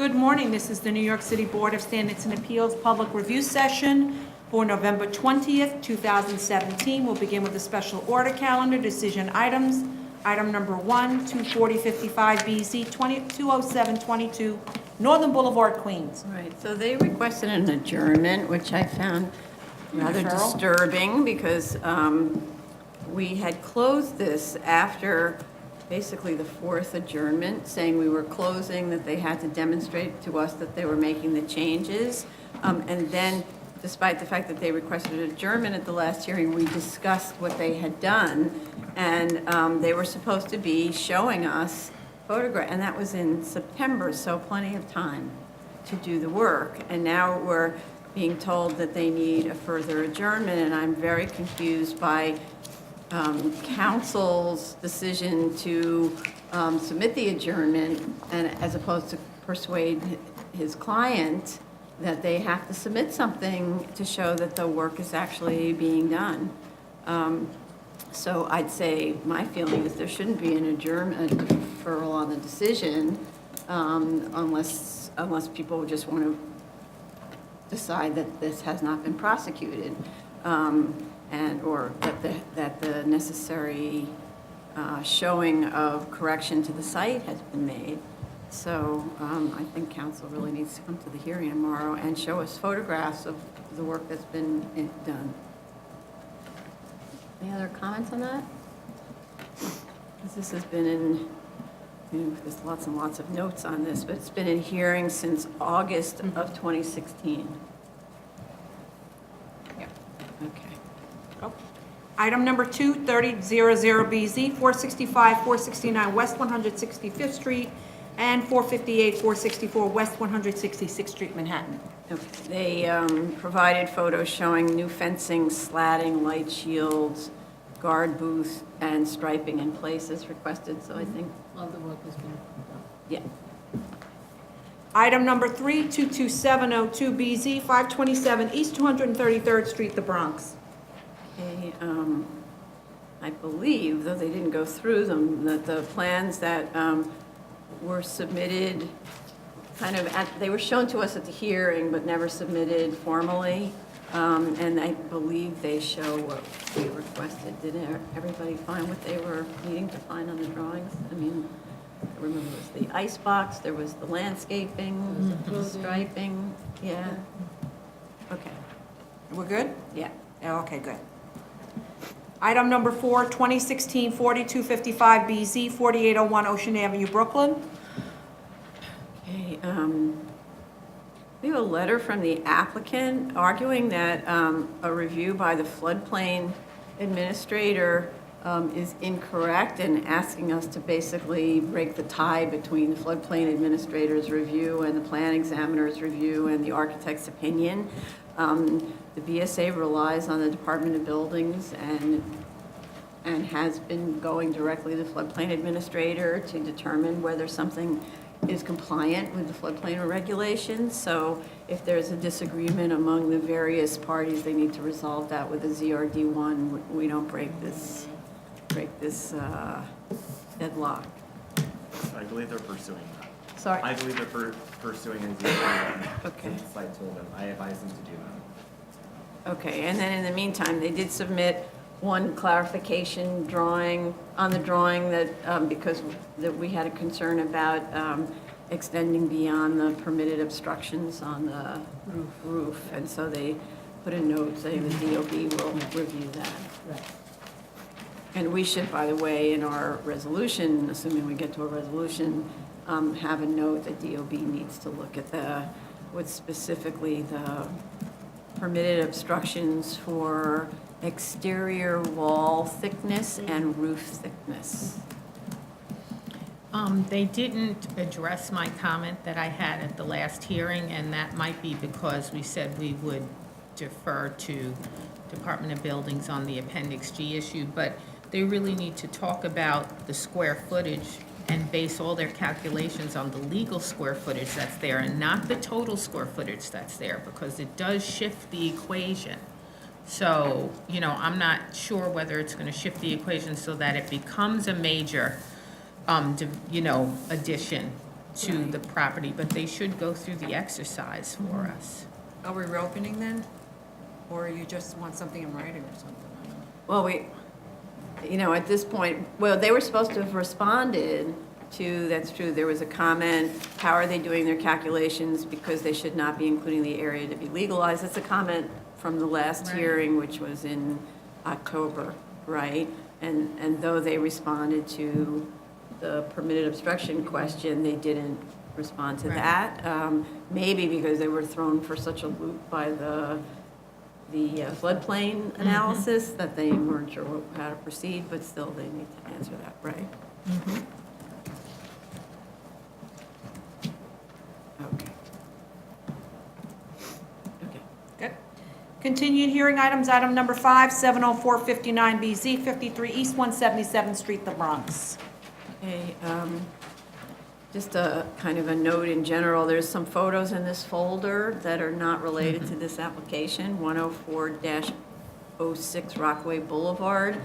Good morning. This is the New York City Board of Standards and Appeals Public Review Session for November 20th, 2017. We'll begin with the special order calendar, decision items. Item number 1, 24055BZ, 20722 Northern Boulevard, Queens. Right, so they requested an adjournment, which I found rather Cheryl? disturbing because we had closed this after basically the fourth adjournment, saying we were closing, that they had to demonstrate to us that they were making the changes. And then, despite the fact that they requested an adjournment at the last hearing, we discussed what they had done. And they were supposed to be showing us photographs, and that was in September, so plenty of time to do the work. And now we're being told that they need a further adjournment, and I'm very confused by council's decision to submit the adjournment, and as opposed to persuade his client that they have to submit something to show that the work is actually being done. So I'd say my feeling is there shouldn't be an adjournment, a deferral on the decision, unless people just want to decide that this has not been prosecuted. Or that the necessary showing of correction to the site has been made. So I think council really needs to come to the hearing tomorrow and show us photographs of the work that's been done. Any other comments on that? 'Cause this has been in, there's lots and lots of notes on this, but it's been in hearing since August of 2016. Yeah. Okay. Oh. Item number 2, 3000BZ, 465, 469 West 165th Street, and 458, 464 West 166th Street, Manhattan. Okay. They provided photos showing new fencing, slatting, light shields, guard booth, and striping in places requested, so I think All the work has been done. yeah. Item number 3, 22702BZ, 527 East 233rd Street, the Bronx. Okay, I believe, though they didn't go through them, that the plans that were submitted they were shown to us at the hearing, but never submitted formally. And I believe they show what we requested. Did everybody find what they were needing to find on the drawings? I mean, I remember it was the ice box, there was the landscaping, the striping, yeah. Okay, We're good? yeah. Yeah, okay, good. Item number 4, 2016 4255BZ, 4801 Ocean Avenue, Brooklyn. Okay, we have a letter from the applicant arguing that a review by the floodplain administrator is incorrect and asking us to basically break the tie between the floodplain administrator's review and the plan examiner's review and the architect's opinion. The BSA relies on the Department of Buildings and has been going directly to the floodplain administrator to determine whether something is compliant with the floodplain regulations. So if there's a disagreement among the various parties, they need to resolve that with a ZRD1. We don't break this deadlock. I believe they're pursuing that. Sorry. I believe they're pursuing a ZRD1. Okay. Since I told them, I advised them to do that. Okay, and then in the meantime, they did submit one clarification drawing, on the drawing that, because that we had a concern about extending beyond the permitted obstructions on the roof. And so they put a note saying the DOB will review that. Right. And we should, by the way, in our resolution, assuming we get to a resolution, have a note that DOB needs to look at what's specifically the permitted obstructions for exterior wall thickness and roof thickness. They didn't address my comment that I had at the last hearing, and that might be because we said we would defer to Department of Buildings on the Appendix G issue, but they really need to talk about the square footage and base all their calculations on the legal square footage that's there and not the total square footage that's there, because it does shift the equation. So, I'm not sure whether it's going to shift the equation so that it becomes a major, addition to Right. the property, but they should go through the exercise for us. Are we reopening then? Or you just want something in writing or something? I don't know. Well, at this point, well, they were supposed to have responded to, that's true, there was a comment, how are they doing their calculations because they should not be including the area to be legalized. That's a comment from the last Right. hearing, which was in October, right? And though they responded to the permitted obstruction question, they didn't respond to Right. that. Maybe because they were thrown for such a loop by the floodplain analysis that they weren't sure how to proceed, but still they need to answer that, right? Okay. Okay. Good. Continued hearing items, item number 5, 70459BZ, 53 East 177th Street, the Bronx. Okay, just a kind of a note in general, there's some photos in this folder that are not related to this application. 104-06 Rockaway Boulevard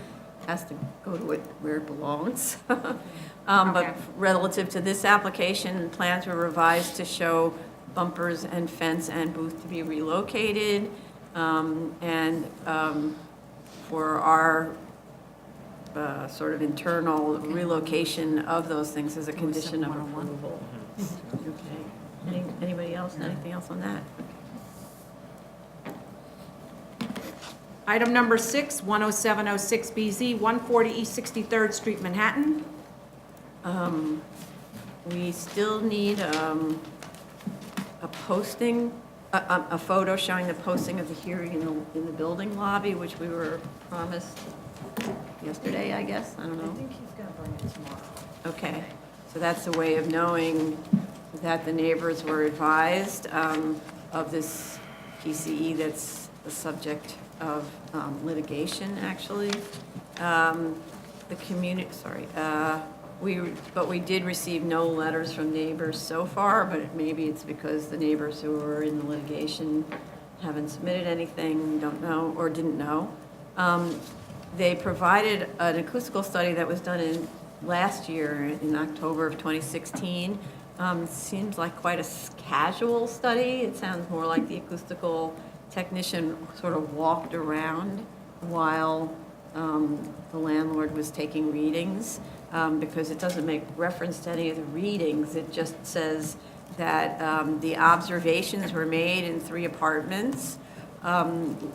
has to go to it where it belongs. Okay. But relative to this application, plans were revised to show bumpers and fence and booth to be relocated. For our sort of internal relocation of those things as a condition of approval. Okay. Anybody else, anything else on that? Item number 6, 10706BZ, 140 East 63rd Street, Manhattan. We still need a posting, a photo showing the posting of the hearing in the building lobby, which we were promised yesterday, I guess, I don't know. I think he's going to bring it tomorrow. Okay, so that's a way of knowing that the neighbors were advised of this PCE that's the subject of litigation, actually. The community, but we did receive no letters from neighbors so far, but maybe it's because the neighbors who were in the litigation haven't submitted anything, don't know, or didn't know. They provided an acoustical study that was done last year in October of 2016. Seems like quite a casual study. It sounds more like the acoustical technician sort of walked around while the landlord was taking readings, because it doesn't make reference to any of the readings. It just says that the observations were made in 3 apartments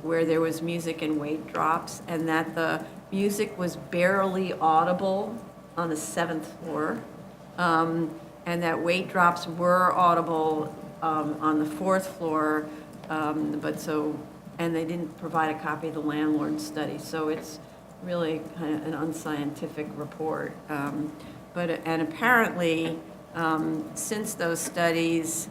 where there was music and weight drops, and that the music was barely audible on the 7th floor, and that weight drops were audible on the 4th floor, and they didn't provide a copy of the landlord's study, so it's really kind of an unscientific report. And apparently, since those studies,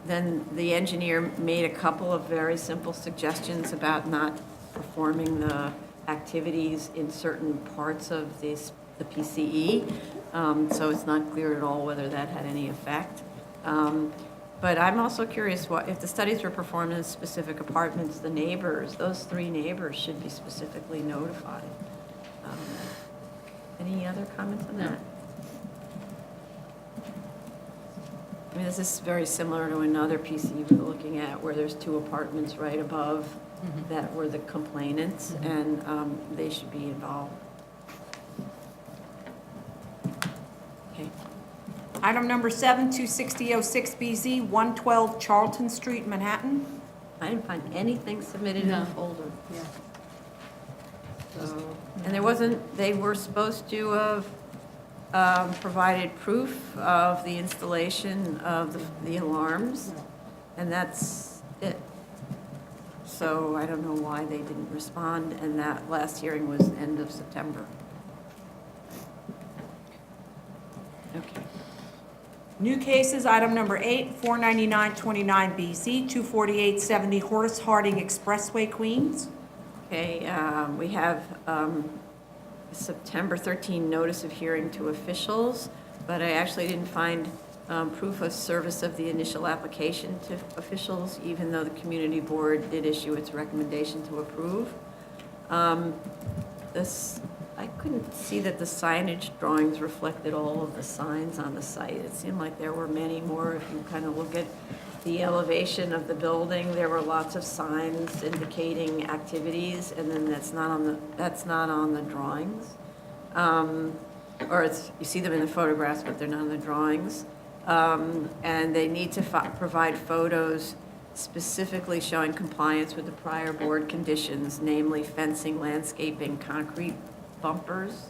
then the engineer made a couple of very simple suggestions about not performing the activities in certain parts of the PCE. So it's not clear at all whether that had any effect. But I'm also curious, if the studies were performed in specific apartments, the neighbors, those 3 neighbors should be specifically notified. Any other comments on that? I mean, this is very similar to another PCE we were looking at, where there's 2 apartments right above that were the complainants, and they should be involved. Okay. Item number 7, 26006BZ, 112 Charlton Street, Manhattan. I didn't find anything submitted in the No. folder. Yeah. So, and they were supposed to have provided proof of the installation of the alarms, and that's it. So I don't know why they didn't respond, and that last hearing was end of September. Okay. New cases, item number 8, 49929BZ, 24870 Horace Harding Expressway, Queens. Okay, we have September 13 notice of hearing to officials, but I actually didn't find proof of service of the initial application to officials, even though the community board did issue its recommendation to approve. This I couldn't see that the signage drawings reflected all of the signs on the site. It seemed like there were many more. If you kind of look at the elevation of the building, there were lots of signs indicating activities, and then that's not on the drawings. Or you see them in the photographs, but they're not in the drawings. And they need to provide photos specifically showing compliance with the prior board conditions, namely fencing, landscaping, concrete bumpers.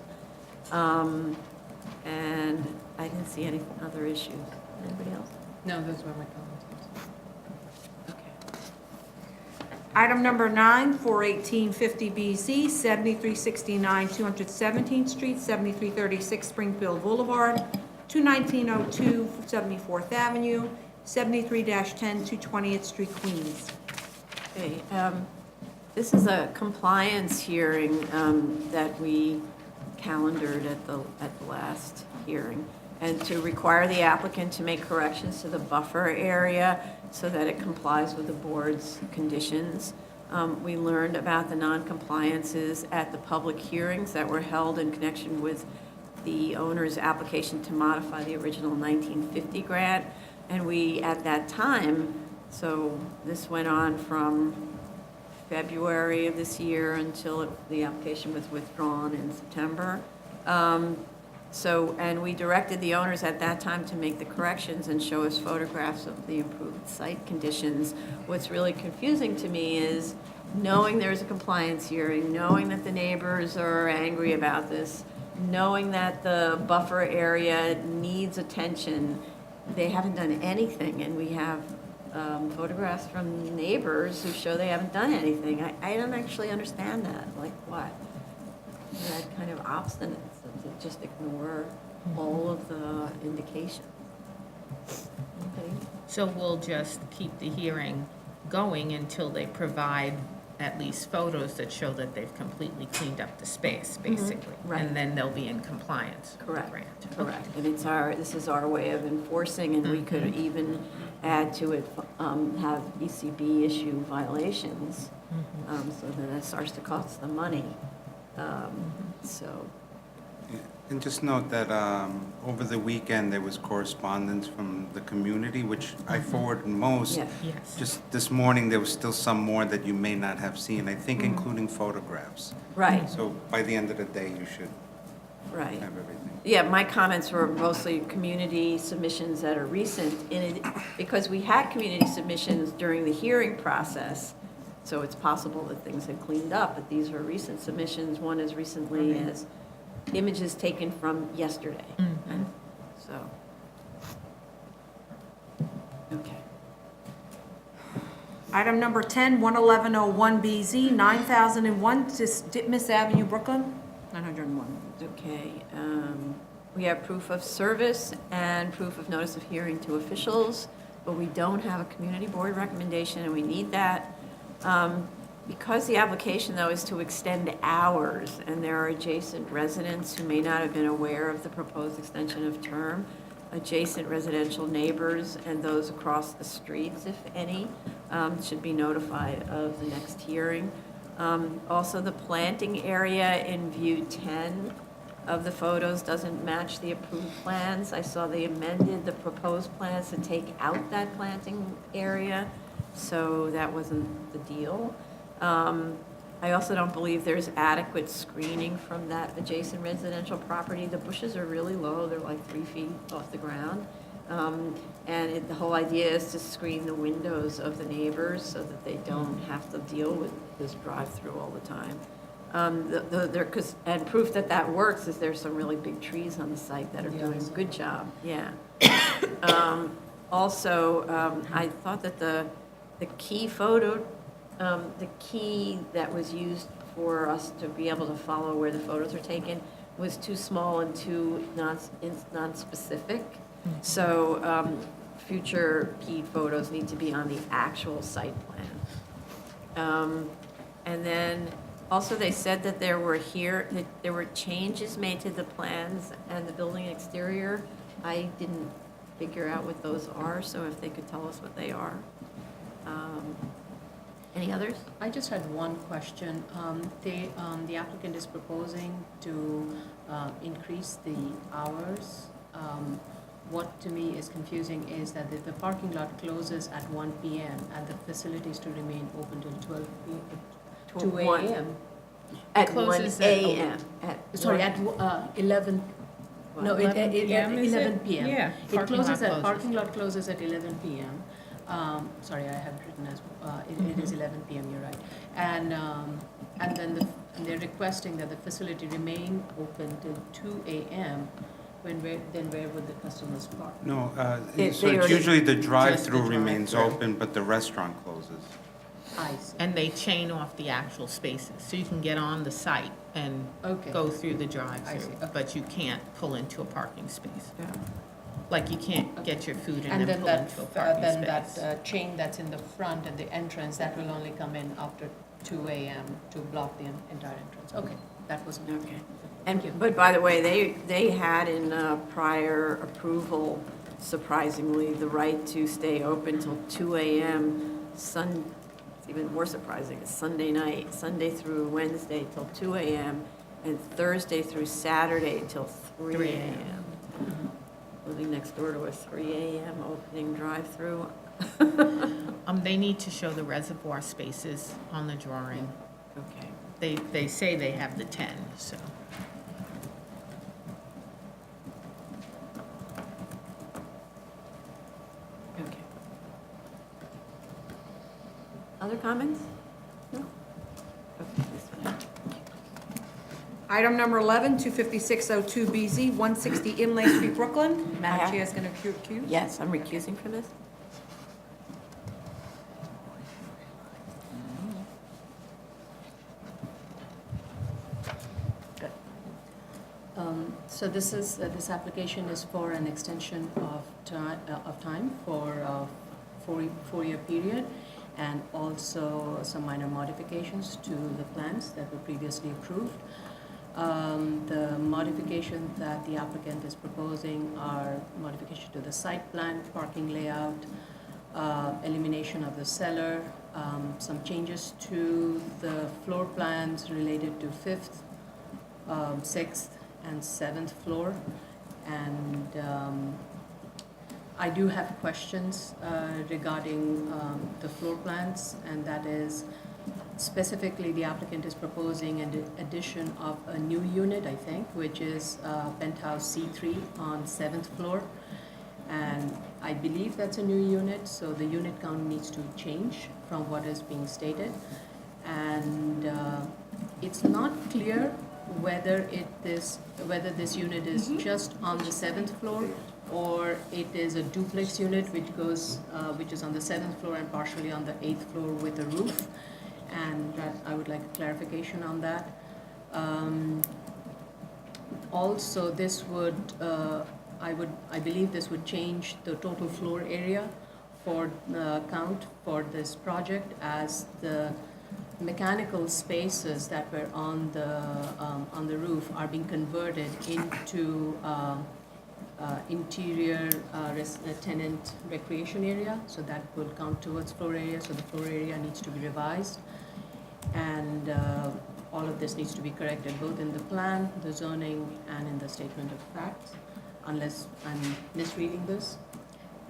And I didn't see any other issues. Anybody else? No, those were my comments. Okay. Item number 9, 41850BZ, 7369 217th Street, 7336 Springfield Boulevard, 21902 74th Avenue, 73-10 220th Street, Queens. Okay, this is a compliance hearing that we calendared at the last hearing, and to require the applicant to make corrections to the buffer area so that it complies with the board's conditions. We learned about the non-compliances at the public hearings that were held in connection with the owner's application to modify the original 1950 grant. And we, at that time, so this went on from February of this year until the application was withdrawn in September. And we directed the owners at that time to make the corrections and show us photographs of the improved site conditions. What's really confusing to me is knowing there's a compliance hearing, knowing that the neighbors are angry about this, knowing that the buffer area needs attention, they haven't done anything, and we have photographs from neighbors who show they haven't done anything. I don't actually understand that, like what? That kind of obstinance to just ignore all of the indications. Okay. So we'll just keep the hearing going until they provide at least photos that show that they've completely cleaned up the space, basically. Right. And then they'll be in compliance with the Correct. grant. Correct, and this is our way of enforcing, and we could even add to it, have ECB issue violations, so that it starts to cost them money. So, And just note that over the weekend, there was correspondence from the community, which I forwarded most. yeah, Yes. Just this morning, there was still some more that you may not have seen, I think including photographs. right, So by the end of the day, you should right. have everything. Yeah, my comments were mostly community submissions that are recent, because we had community submissions during the hearing process, so it's possible that things had cleaned up, but these were recent submissions, one as recently as images taken from yesterday. So, okay. Item number 10, 11101BZ, 9001 Ditmas Avenue, Brooklyn, 901. Okay, we have proof of service and proof of notice of hearing to officials, but we don't have a community board recommendation, and we need that. Because the application, though, is to extend hours, and there are adjacent residents who may not have been aware of the proposed extension of term, adjacent residential neighbors and those across the streets, if any, should be notified of the next hearing. Also, the planting area in view 10 of the photos doesn't match the approved plans. I saw they amended the proposed plans to take out that planting area, so that wasn't the deal. I also don't believe there's adequate screening from that adjacent residential property. The bushes are really low, they're like 3 feet off the ground. The whole idea is to screen the windows of the neighbors so that they don't have to deal with this drive-through all the time. And proof that that works is there's some really big trees on the site that are doing a good job, yeah. I thought that the key photo, the key that was used for us to be able to follow where the photos are taken was too small and too non-specific. So future key photos need to be on the actual site plan. And then also they said that there were changes made to the plans and the building exterior. I didn't figure out what those are, so if they could tell us what they are. Any others? I just had one question. The applicant is proposing to increase the hours. What to me is confusing is that if the parking lot closes at 1 PM and the facilities to remain open till 12 p.m. 2 1 a.m. At 1 closes at a.m. Sorry, at 11, no, it- 11 p.m., is it? 11 p.m. Yeah, It parking lot closes at, closes. parking lot closes at 11 p.m. Sorry, I have written as, it is 11 p.m., you're right. And then they're requesting that the facility remain open till 2 a.m. Then where would the customers park? No, They so it's already- usually the drive-through Just the remains drive-through. open, but the restaurant closes. I see. And they chain off the actual spaces, so you can get on the site and Okay. go through the I see, drive-through, okay. but you can't pull into a parking space. Yeah. Like you can't get your food and And then then pull that, into a parking then that space. chain that's in the front at the entrance, that will only come in after 2 a.m. to block the entire entrance. Okay, that was. Okay. And, but by the way, they had in prior approval, surprisingly, the right to stay open till 2 a.m. It's even more surprising, it's Sunday night, Sunday through Wednesday till 2 a.m. and Thursday through Saturday till 3 3 a.m. Living next door to a 3 a.m. opening drive-through. They need to show the reservoir spaces on the drawing. Okay. They say they have the 10, so. Okay. Other comments? No? Okay, this one. Item number 11, 25602BZ, 160 Inlay Street, Brooklyn. Madam Aye. Chair is going to recuse. Yes, I'm recusing from this. So this application is for an extension of time for a four-year period, and also some minor modifications to the plans that were previously approved. The modifications that the applicant is proposing are modification to the site plan, parking layout, elimination of the cellar, some changes to the floor plans related to 5th, 6th, and 7th floor. And I do have questions regarding the floor plans, and that is specifically the applicant is proposing an addition of a new unit, I think, which is penthouse C3 on 7th floor. And I believe that's a new unit, so the unit count needs to change from what is being stated. And it's not clear whether this unit is just on the 7th floor, or it is a duplex unit which is on the 7th floor and partially on the 8th floor with a roof. And that I would like a clarification on that. Also, this would, I believe this would change the total floor area for count for this project, as the mechanical spaces that were on the roof are being converted into interior tenant recreation area, so that will count towards floor area, so the floor area needs to be revised. And all of this needs to be corrected, both in the plan, the zoning, and in the statement of facts, unless I'm misreading this.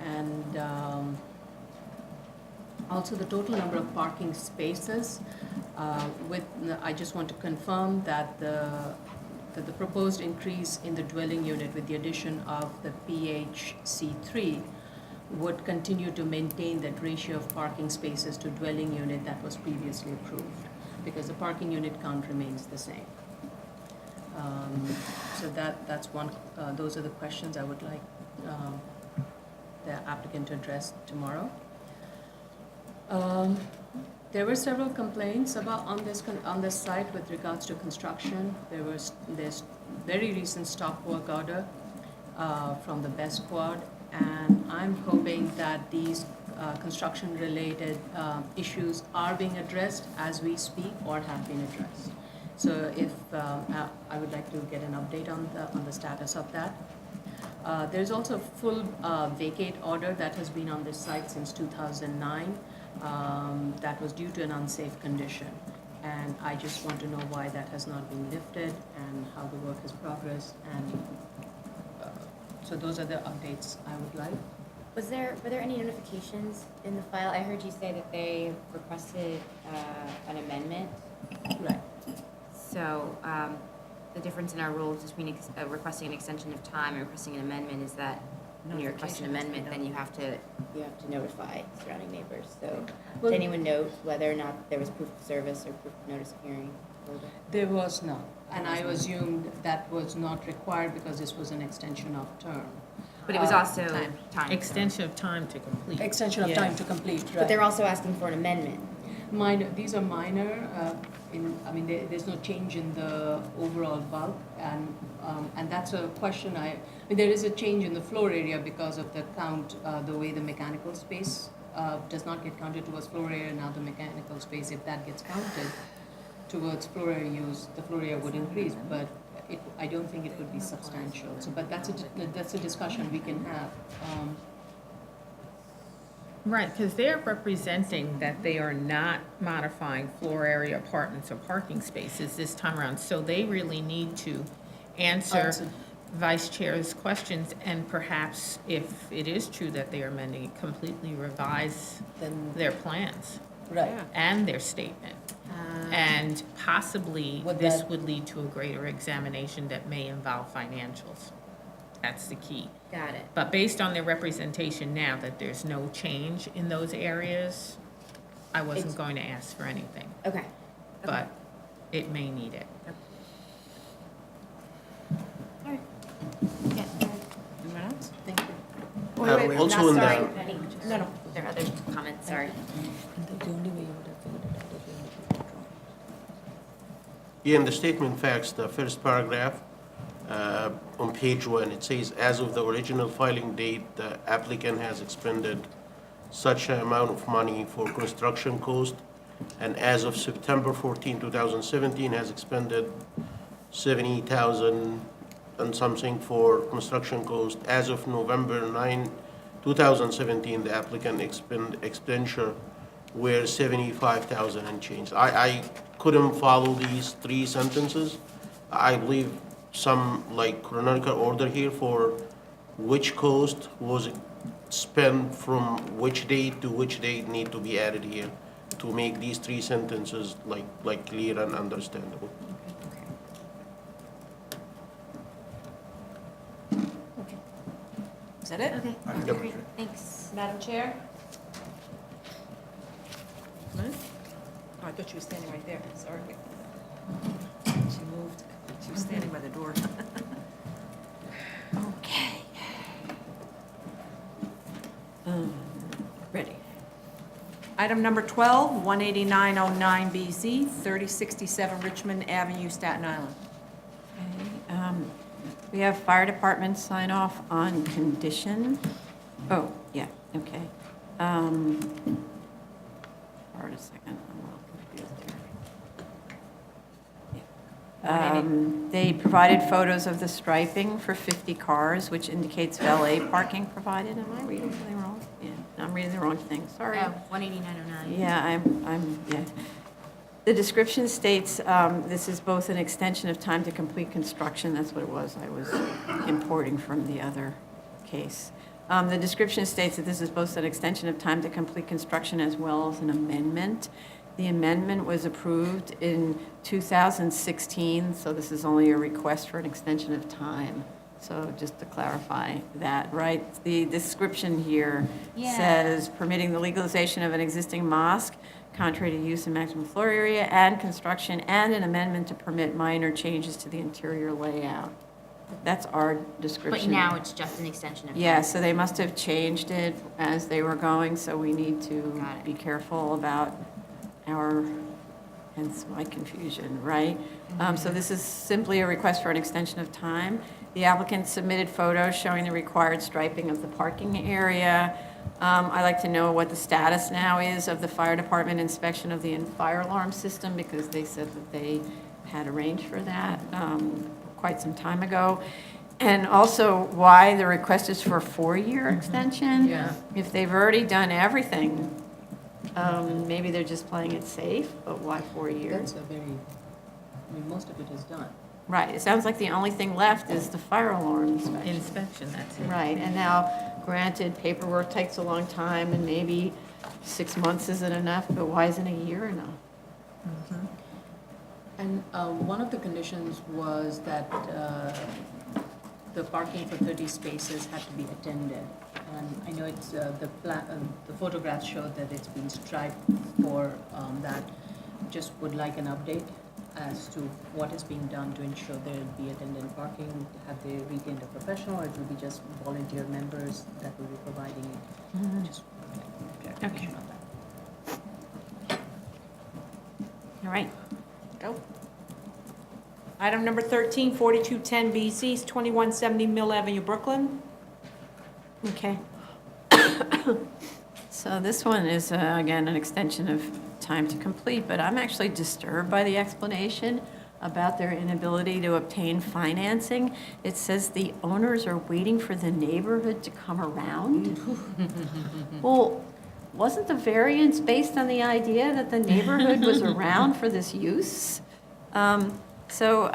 And also the total number of parking spaces, I just want to confirm that the proposed increase in the dwelling unit with the addition of the PHC3 would continue to maintain that ratio of parking spaces to dwelling unit that was previously approved, because the parking unit count remains the same. So that's one, those are the questions I would like the applicant to address tomorrow. There were several complaints on this site with regards to construction. There's very recent stop work order from the Best Quad, and I'm hoping that these construction-related issues are being addressed as we speak or have been addressed. So if I would like to get an update on the status of that. There's also a full vacate order that has been on this site since 2009. that was due to an unsafe condition. And I just want to know why that has not been lifted and how the work has progressed. And so those are the updates I would like. Were there any notifications in the file? I heard you say that they requested an amendment. Right. So the difference in our rules between requesting an extension of time and requesting an amendment is that when you request an amendment, then you have to notify surrounding neighbors. So Well- did anyone note whether or not there was proof of service or proof of notice of hearing? There was none. And I assumed that was not required because this was an extension of term. But it was also time. Extension of time to complete. Extension of Yeah. time to complete, right. But they're also asking for an amendment. Minor, these are minor, there's no change in the overall bulk, and that's a question there is a change in the floor area because of the count, the way the mechanical space does not get counted towards floor area, now the mechanical space, if that gets counted towards floor area use, the floor area would increase, but I don't think it would be substantial, but that's a discussion we can have. Right, because they're representing that they are not modifying floor area apartments or parking spaces this time around. So they really need to answer Answer. Vice Chair's questions, and perhaps if it is true that they are amending it, completely revise Then, their plans right. and their statement. And possibly, Would this that- would lead to a greater examination that may involve financials. That's the key. Got it. But based on their representation now that there's no change in those areas, I wasn't It's- going to ask for anything, Okay. but it may need it. All right. Yeah. Anyone else? Thank you. Wait, wait, Also not in the- sorry. No, no. There are other comments. Sorry. The only way you would have figured it out is you would have withdrawn. Yeah, in the statement facts, the first paragraph, on page 1, it says, as of the original filing date, the applicant has expended such an amount of money for construction cost, and as of September 14, 2017, has expended 70,000 and something for construction cost. As of November 9, 2017, the applicant expenditure were 75,000 and change. I couldn't follow these three sentences. I believe some like chronological order here for which cost was spent from which date to which date need to be added here to make these three sentences like clear and understandable. Is that it? Okay. Yep. Great. Thanks. Madam Chair? Oh, I thought she was standing right there, sorry. She moved, she was standing by the door. Okay. Ready. Item number 12, 18909BZ, 3067 Richmond Avenue, Staten Island. Okay, we have fire department sign off on condition. Oh, yeah, okay. Hold on a second, I'm a little confused there. They provided photos of the striping for 50 cars, which indicates valet parking provided. Am I reading something wrong? Yeah, I'm reading the wrong thing, sorry. Oh, 18909. Yeah, yeah. The description states this is both an extension of time to complete construction, that's what it was, I was importing from the other case. The description states that this is both an extension of time to complete construction as well as an amendment. The amendment was approved in 2016, so this is only a request for an extension of time. So just to clarify that, right? The description here Yeah. says permitting the legalization of an existing mosque contrary to use and maximum floor area and construction, and an amendment to permit minor changes to the interior layout. That's our But description. now it's just an extension of. Yeah, time. so they must have changed it as they were going, so we need to Got it. be careful about our, hence my confusion, right? So this is simply a request for an extension of time. The applicant submitted photos showing the required striping of the parking area. I'd like to know what the status now is of the fire department inspection of the fire alarm system, because they said that they had arranged for that quite some time ago. And also why the request is for a 4-year extension. Yeah. If they've already done everything Maybe they're just playing it safe, but why 4 years? That's most of it is done. Right, it sounds like the only thing left is the fire alarm inspection. Inspection, that's it. Right, and now, granted, paperwork takes a long time, and maybe 6 months isn't enough, but why isn't a year enough? And one of the conditions was that the parking for 30 spaces had to be attended. And I know it's, the photographs showed that it's been striped for that. Just would like an update as to what is being done to ensure there will be attendant parking. Have they retained a professional, or it will be just volunteer members that will be providing it? Just clarification on that. All right. Go. Item number 13, 4210 BZ, 2170 Mill Avenue, Brooklyn. Okay. So this one is, again, an extension of time to complete, but I'm actually disturbed by the explanation about their inability to obtain financing. It says the owners are waiting for the neighborhood to come around. Well, wasn't the variance based on the idea that the neighborhood was around for this use? So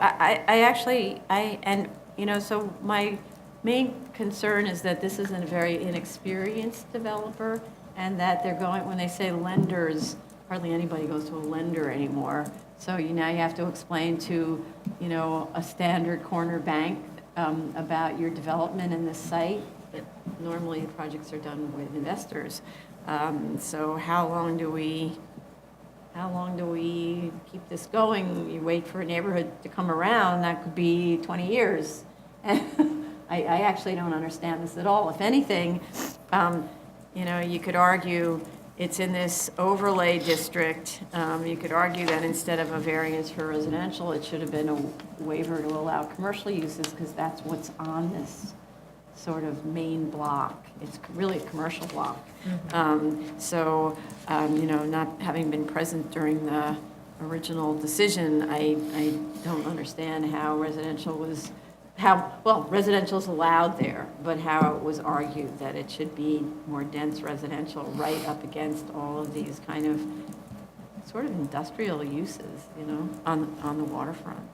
so my main concern is that this isn't a very inexperienced developer, and that they're going, when they say lenders, hardly anybody goes to a lender anymore. So now you have to explain to, a standard corner bank about your development in this site. But normally the projects are done with investors. So how long do we keep this going? You wait for a neighborhood to come around, that could be 20 years. And I actually don't understand this at all. If anything, you could argue it's in this overlay district. You could argue that instead of a variance for residential, it should have been a waiver to allow commercial uses, because that's what's on this sort of main block. It's really a commercial block. Not having been present during the original decision, I don't understand how residential is allowed there, but how it was argued that it should be more dense residential right up against all of these kind of sort of industrial uses, on the waterfront.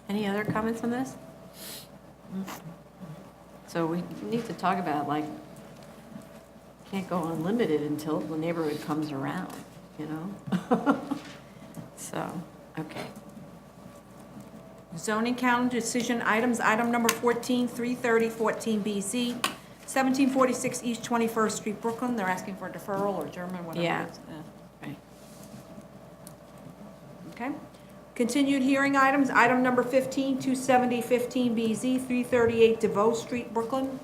Any other comments on this? So we need to talk about, can't go unlimited until the neighborhood comes around, So, okay. Zoning calendar decision items, item number 14, 33014 BZ, 1746 East 21st Street, Brooklyn. They're asking for a deferral or adjournment, whatever Yeah. it is. Right. Okay. Continued hearing items, item number 15, 27015 BZ, 338 DeVoe Street, Brooklyn.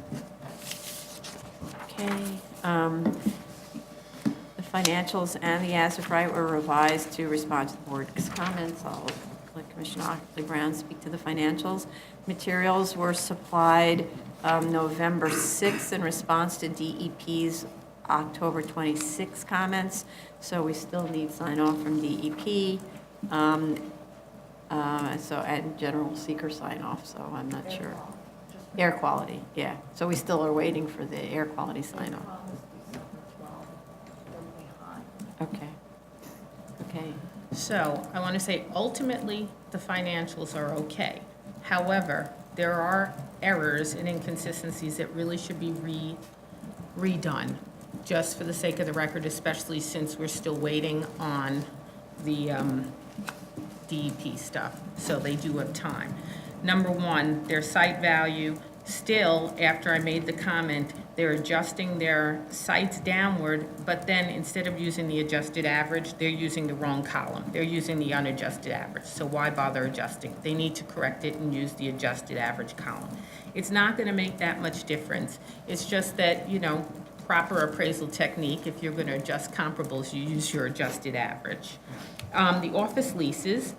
Okay. The financials and the as-of-right were revised to respond to the board's comments. I'll let Commissioner Ockley Brown speak to the financials. Materials were supplied November 6th in response to DEP's October 26 comments, so we still need sign-off from DEP. And general seeker sign-off, so I'm not sure. Air quality, yeah. So we still are waiting for the air quality sign-off. Okay. Okay. So I want to say, ultimately, the financials are okay. However, there are errors and inconsistencies that really should be redone, just for the sake of the record, especially since we're still waiting on the DEP stuff, so they do have time. Number one, their site value, still, after I made the comment, they're adjusting their sites downward, but then instead of using the adjusted average, they're using the wrong column. They're using the unadjusted average, so why bother adjusting? They need to correct it and use the adjusted average column. It's not gonna make that much difference. It's just that, proper appraisal technique, if you're gonna adjust comparables, you use your adjusted average. The office leases,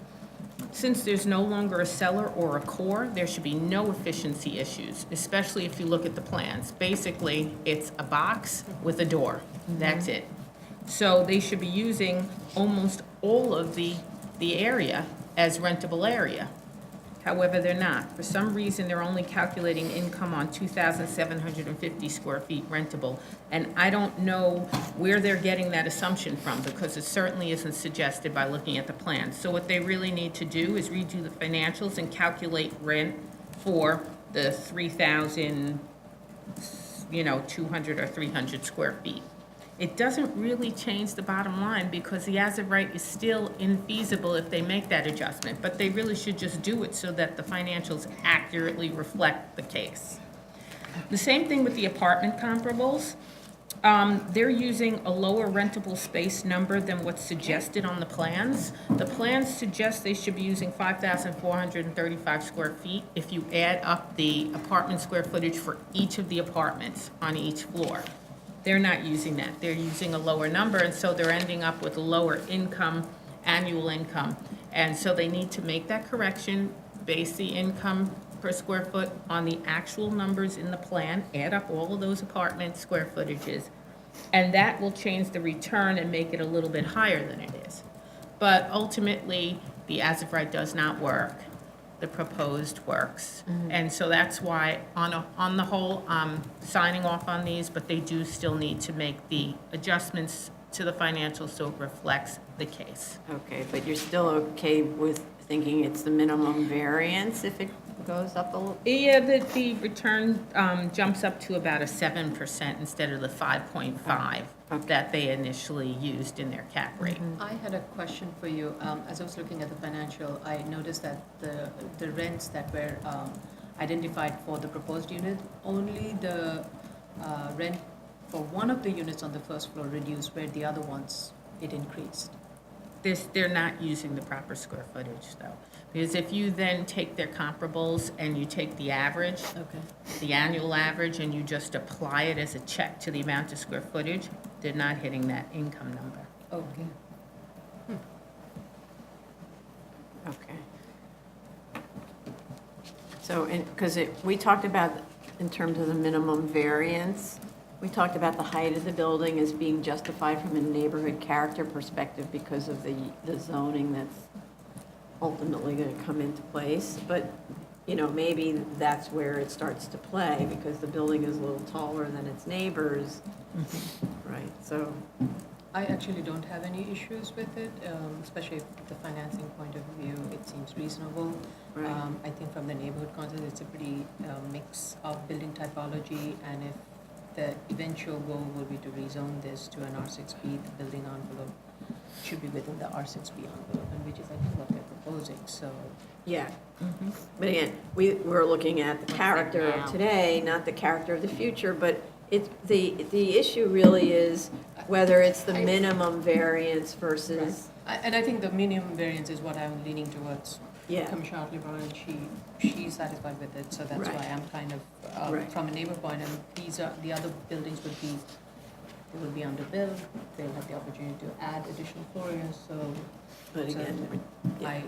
since there's no longer a cellar or a core, there should be no efficiency issues, especially if you look at the plans. Basically, it's a box with a door. That's it. So they should be using almost all of the area as rentable area. However, they're not. For some reason, they're only calculating income on 2,750 square feet rentable. And I don't know where they're getting that assumption from, because it certainly isn't suggested by looking at the plan. So what they really need to do is redo the financials and calculate rent for the 3,000, 200 or 300 square feet. It doesn't really change the bottom line, because the as-of right is still infeasible if they make that adjustment, but they really should just do it so that the financials accurately reflect the case. The same thing with the apartment comparables. They're using a lower rentable space number than what's suggested on the plans. The plans suggest they should be using 5,435 square feet if you add up the apartment square footage for each of the apartments on each floor. They're not using that. They're using a lower number, and so they're ending up with a lower income, annual income. And so they need to make that correction, base the income per square foot on the actual numbers in the plan, add up all of those apartment square footages, and that will change the return and make it a little bit higher than it is. But ultimately, the as-of-right does not work. The proposed works. And so that's why, on the whole, I'm signing off on these, but they do still need to make the adjustments to the financials so it reflects the case. Okay, but you're still okay with thinking it's the minimum variance if it goes up a little? Yeah, the return jumps up to about a 7% instead of the 5.5 that they initially used in their cap rate. I had a question for you. As I was looking at the financial, I noticed that the rents that were identified for the proposed unit, only the rent for one of the units on the first floor reduced, where the other ones, it increased. They're not using the proper square footage, though. Because if you then take their comparables and you take the average, Okay. the annual average, and you just apply it as a check to the amount of square footage, they're not hitting that income number. Okay. Okay. So, because we talked about, in terms of the minimum variance, we talked about the height of the building as being justified from a neighborhood character perspective because of the zoning that's ultimately going to come into place. But, maybe that's where it starts to play, because the building is a little taller than its neighbors. Right, so, I actually don't have any issues with it, especially from the financing point of view. It seems reasonable. Right. I think from the neighborhood concept, it's a pretty mix of building typology, and if the eventual goal will be to rezone this to an R6B, the building envelope should be within the R6B envelope, and which is, I think, what they're proposing, so. yeah. But again, we're looking at the character now? of today, not the character of the future, but the issue really is whether it's the minimum variance versus, And I think the minimum variance is what I'm leaning towards. Yeah. Commissioner Brown, she's satisfied with it, so that's Right. why I'm kind of, Right. from a neighbor point, and the other buildings would be underbuilt, they'll have the opportunity to add additional floor areas, so. but again, yeah, I,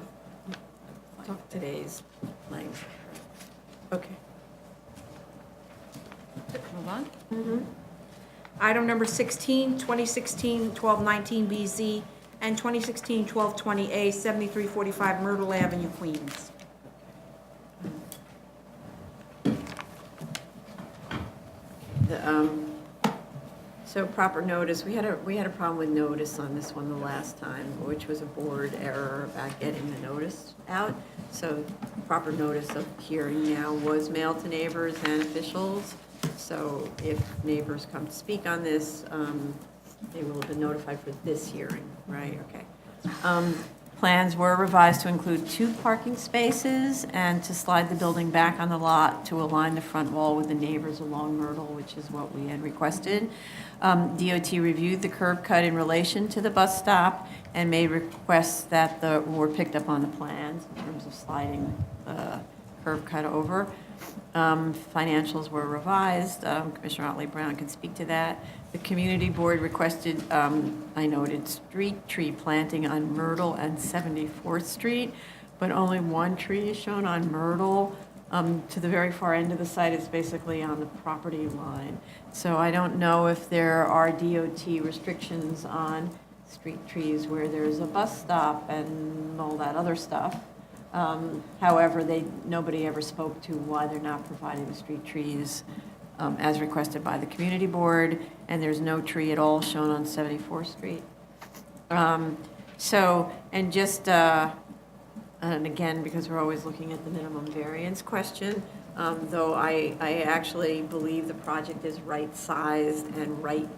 talk today's language. Okay. Move on. Item number 16, 2016-1219 BZ and 2016-1220A, 7345 Myrtle Avenue, Queens. So proper notice, we had a problem with notice on this one the last time, which was a board error about getting the notice out. So proper notice of hearing now was mailed to neighbors and officials. So if neighbors come to speak on this, they will have been notified for this hearing, right? Okay. Plans were revised to include 2 parking spaces and to slide the building back on the lot to align the front wall with the neighbors along Myrtle, which is what we had requested. DOT reviewed the curb cut in relation to the bus stop and made requests that were picked up on the plans in terms of sliding the curb cut over. Financials were revised. Commissioner Otley Brown can speak to that. The community board requested, I noted, street tree planting on Myrtle and 74th Street, but only 1 tree is shown on Myrtle. To the very far end of the site, it's basically on the property line. So I don't know if there are DOT restrictions on street trees where there's a bus stop and all that other stuff. However, nobody ever spoke to why they're not providing the street trees as requested by the community board, and there's no tree at all shown on 74th Street. So, and just, and again, because we're always looking at the minimum variance question, though I actually believe the project is right-sized and right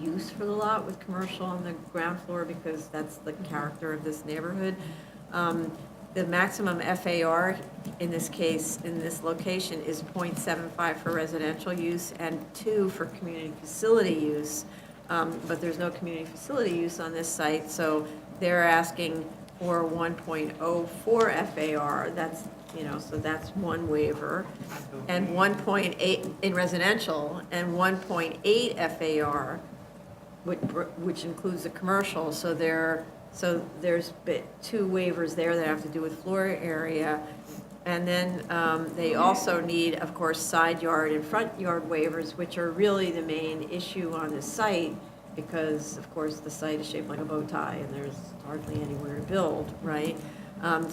use for the lot with commercial on the ground floor, because that's the character of this neighborhood. The maximum FAR in this case, in this location, is 0.75 for residential use and 2 for community facility use. But there's no community facility use on this site, so they're asking for 1.04 FAR. That's, so that's one waiver. And 1.8 in residential, and 1.8 FAR, which includes the commercial. So there's 2 waivers there that have to do with floor area. And then they also need, of course, side yard and front yard waivers, which are really the main issue on the site, because, of course, the site is shaped like a bow tie, and there's hardly anywhere to build, right? I'm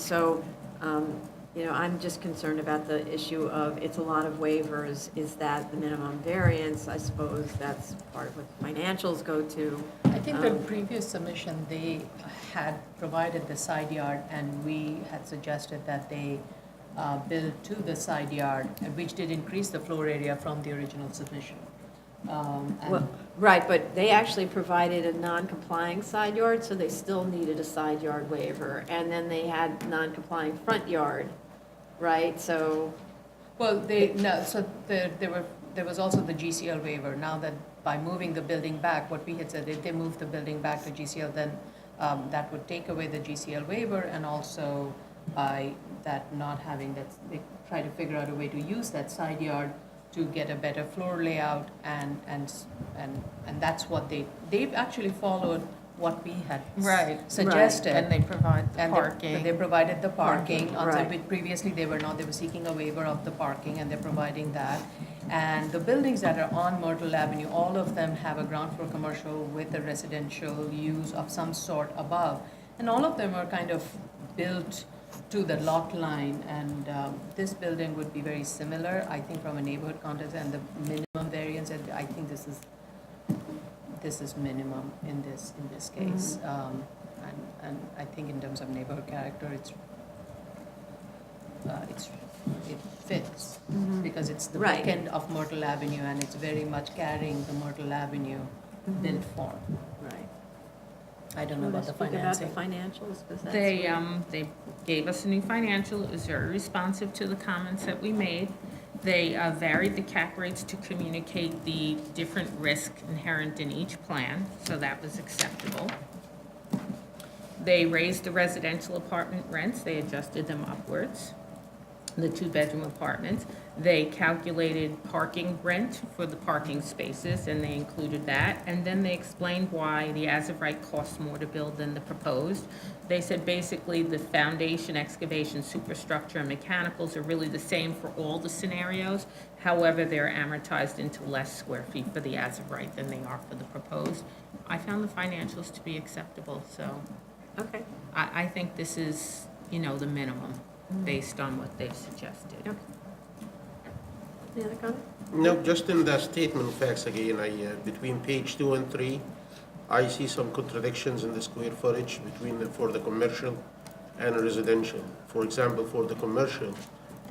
just concerned about the issue of, it's a lot of waivers. Is that the minimum variance? I suppose that's part of what the financials go to. I think the previous submission, they had provided the side yard, and we had suggested that they build to the side yard, which did increase the floor area from the original submission. Right, but they actually provided a non-complying side yard, so they still needed a side yard waiver. And then they had non-complying front yard, right? So, Well, there was also the GCL waiver. Now that by moving the building back, what we had said, if they move the building back to GCL, then that would take away the GCL waiver, and also by that not having that, they try to figure out a way to use that side yard to get a better floor layout, and that's what they've actually followed what we had suggested. And they provide the And parking. they provided the parking. Right. Previously, they were not, they were seeking a waiver of the parking, and they're providing that. And the buildings that are on Myrtle Avenue, all of them have a ground floor commercial with a residential use of some sort above. And all of them are kind of built to the lot line, and this building would be very similar, I think, from a neighborhood context, and the minimum variance, and I think this is minimum in this case. And I think in terms of neighborhood character, it fits, because it's the Right. back end of Myrtle Avenue, and it's very much carrying the Myrtle Avenue built form. right. I don't know about the Speak financing. about the financials, because that's. They gave us a new financial. It was very responsive to the comments that we made. They varied the cap rates to communicate the different risk inherent in each plan, so that was acceptable. They raised the residential apartment rents. They adjusted them upwards. The 2-bedroom apartments, they calculated parking rent for the parking spaces, and they included that. And then they explained why the as-of-right costs more to build than the proposed. They said basically the foundation, excavation, superstructure, and mechanicals are really the same for all the scenarios. However, they're amortized into less square feet for the as-of-right than they are for the proposed. I found the financials to be acceptable, so Okay. I think this is, the minimum based on what they've suggested. Okay. Any other comment? No, just in the statement of facts again, between page 2 and 3, I see some contradictions in the square footage for the commercial and residential. For example, for the commercial,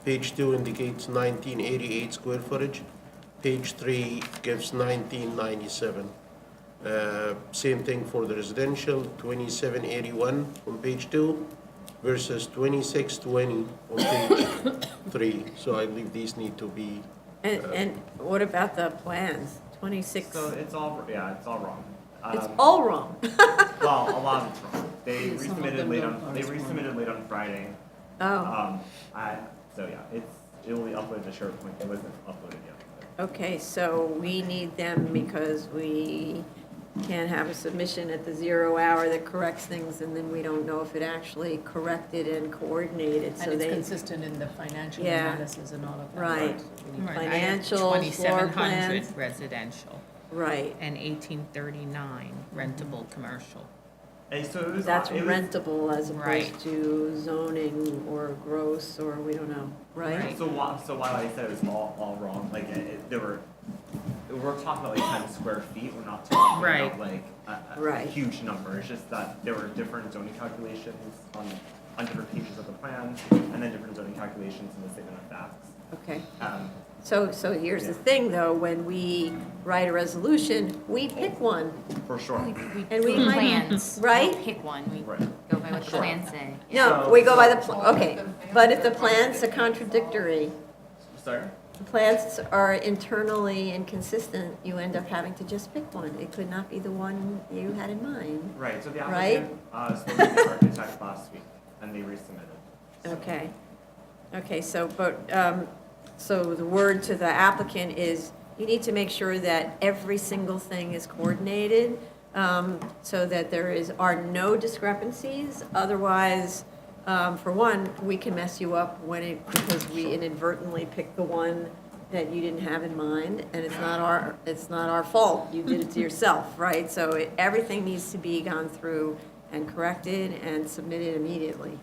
page 2 indicates 1988 square footage, page 3 gives 1997. Same thing for the residential, 2781 on page 2 versus 2620 on page 3. So I believe these need to be. And what about the plans? 26, So it's all wrong. it's all wrong. Well, a lot of it's wrong. They Some of resubmitted them late don't on, Friday. Oh, It will be uploaded to SharePoint. It wasn't uploaded yet. okay, so we need them because we can't have a submission at the 0 hour that corrects things, and then we don't know if it actually corrected and coordinated, so And it's they. consistent in the financial Yeah. analysis and all of that. Right. We need- Right, I have Financials, floor 2,700 plans. residential Right, and 1,839 rentable commercial. And so it was. That's it was, rentable as Right. opposed to zoning or gross, or we don't know, right? Right. So while I said it was all wrong, like we're talking about like 10 square feet. We're not talking Right. about like a Right. huge number. It's just that there were different zoning calculations on different pages of the plan, and then different zoning calculations in the statement of facts. Okay. Um, So here's the thing, though, when we write a resolution, we pick one, for sure. and we might, Plans. right? We'll pick one, we Right. go by what the Sure. plans say. No, we go by the, okay, but if the plans are contradictory, Sorry. the plans are internally inconsistent, you end up having to just pick one. It could not be the one you had in mind. Right. So the Right? applicant spoke to the architect last week, and they resubmitted. Okay. Okay, so the word to the applicant is, you need to make sure that every single thing is coordinated, so that are no discrepancies. Otherwise, for one, we can mess you up because we inadvertently picked the one that you didn't have in mind, and it's not our fault. You did it to yourself, right? So everything needs to be gone through and corrected and submitted immediately.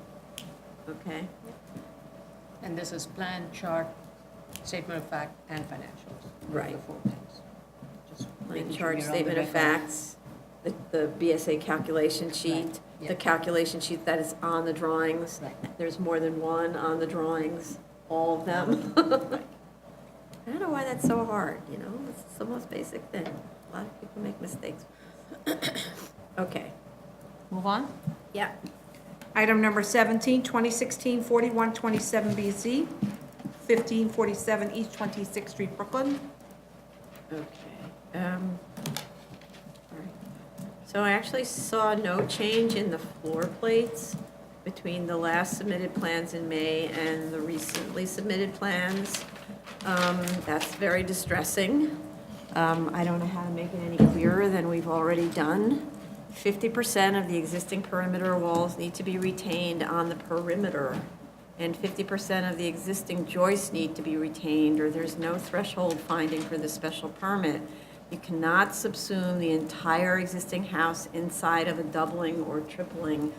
Okay? And this is plan, chart, statement of fact, and financials. Right. The 4 things. Just Line making sure chart, we're on the statement of record. facts, the BSA calculation sheet, Right, yeah. the calculation sheet that is on the drawings. Right. There's more than one on the drawings, all of them. I don't know why that's so hard, you know? It's the most basic thing. A lot of people make mistakes. Okay. Move on. Yeah. Item number 17, 2016-4127BZ, 1547 East 26th Street, Brooklyn. Okay. All right. So I actually saw no change in the floor plates between the last submitted plans in May and the recently submitted plans. That's very distressing. I don't know how to make it any clearer than we've already done. 50% of the existing perimeter walls need to be retained on the perimeter, and 50% of the existing joists need to be retained, or there's no threshold finding for the special permit. You cannot subsume the entire existing house inside of a doubling or tripling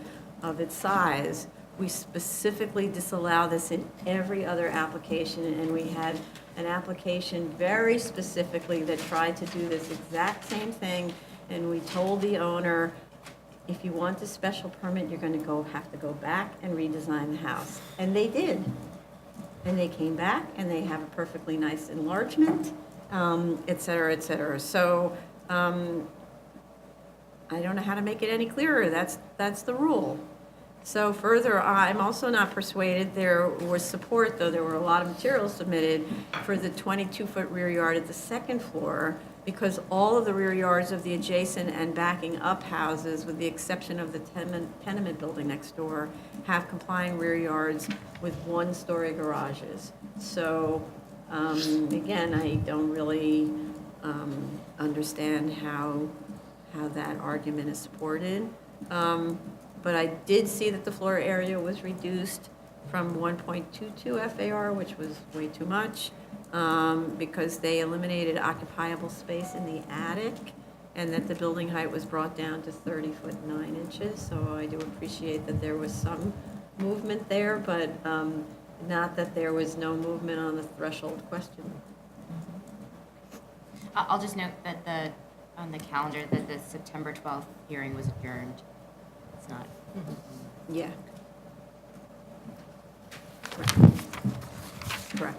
of its size. We specifically disallow this in every other application, and we had an application very specifically that tried to do this exact same thing, and we told the owner, if you want a special permit, you're gonna have to go back and redesign the house. And they did. And they came back, and they have a perfectly nice enlargement, et cetera, et cetera. So, I don't know how to make it any clearer. That's the rule. So further, I'm also not persuaded there was support, though there were a lot of materials submitted, for the 22-foot rear yard at the second floor, because all of the rear yards of the adjacent and backing up houses, with the exception of the tenement building next door, have complying rear yards with one-story garages. So, again, I don't really understand how that argument is supported. But I did see that the floor area was reduced from 1.22 FAR, which was way too much, because they eliminated occupiable space in the attic, and that the building height was brought down to 30 foot 9 inches. So I do appreciate that there was some movement there, but not that there was no movement on the threshold question. I'll just note that on the calendar that the September 12th hearing was adjourned. It's not. Yeah. Correct.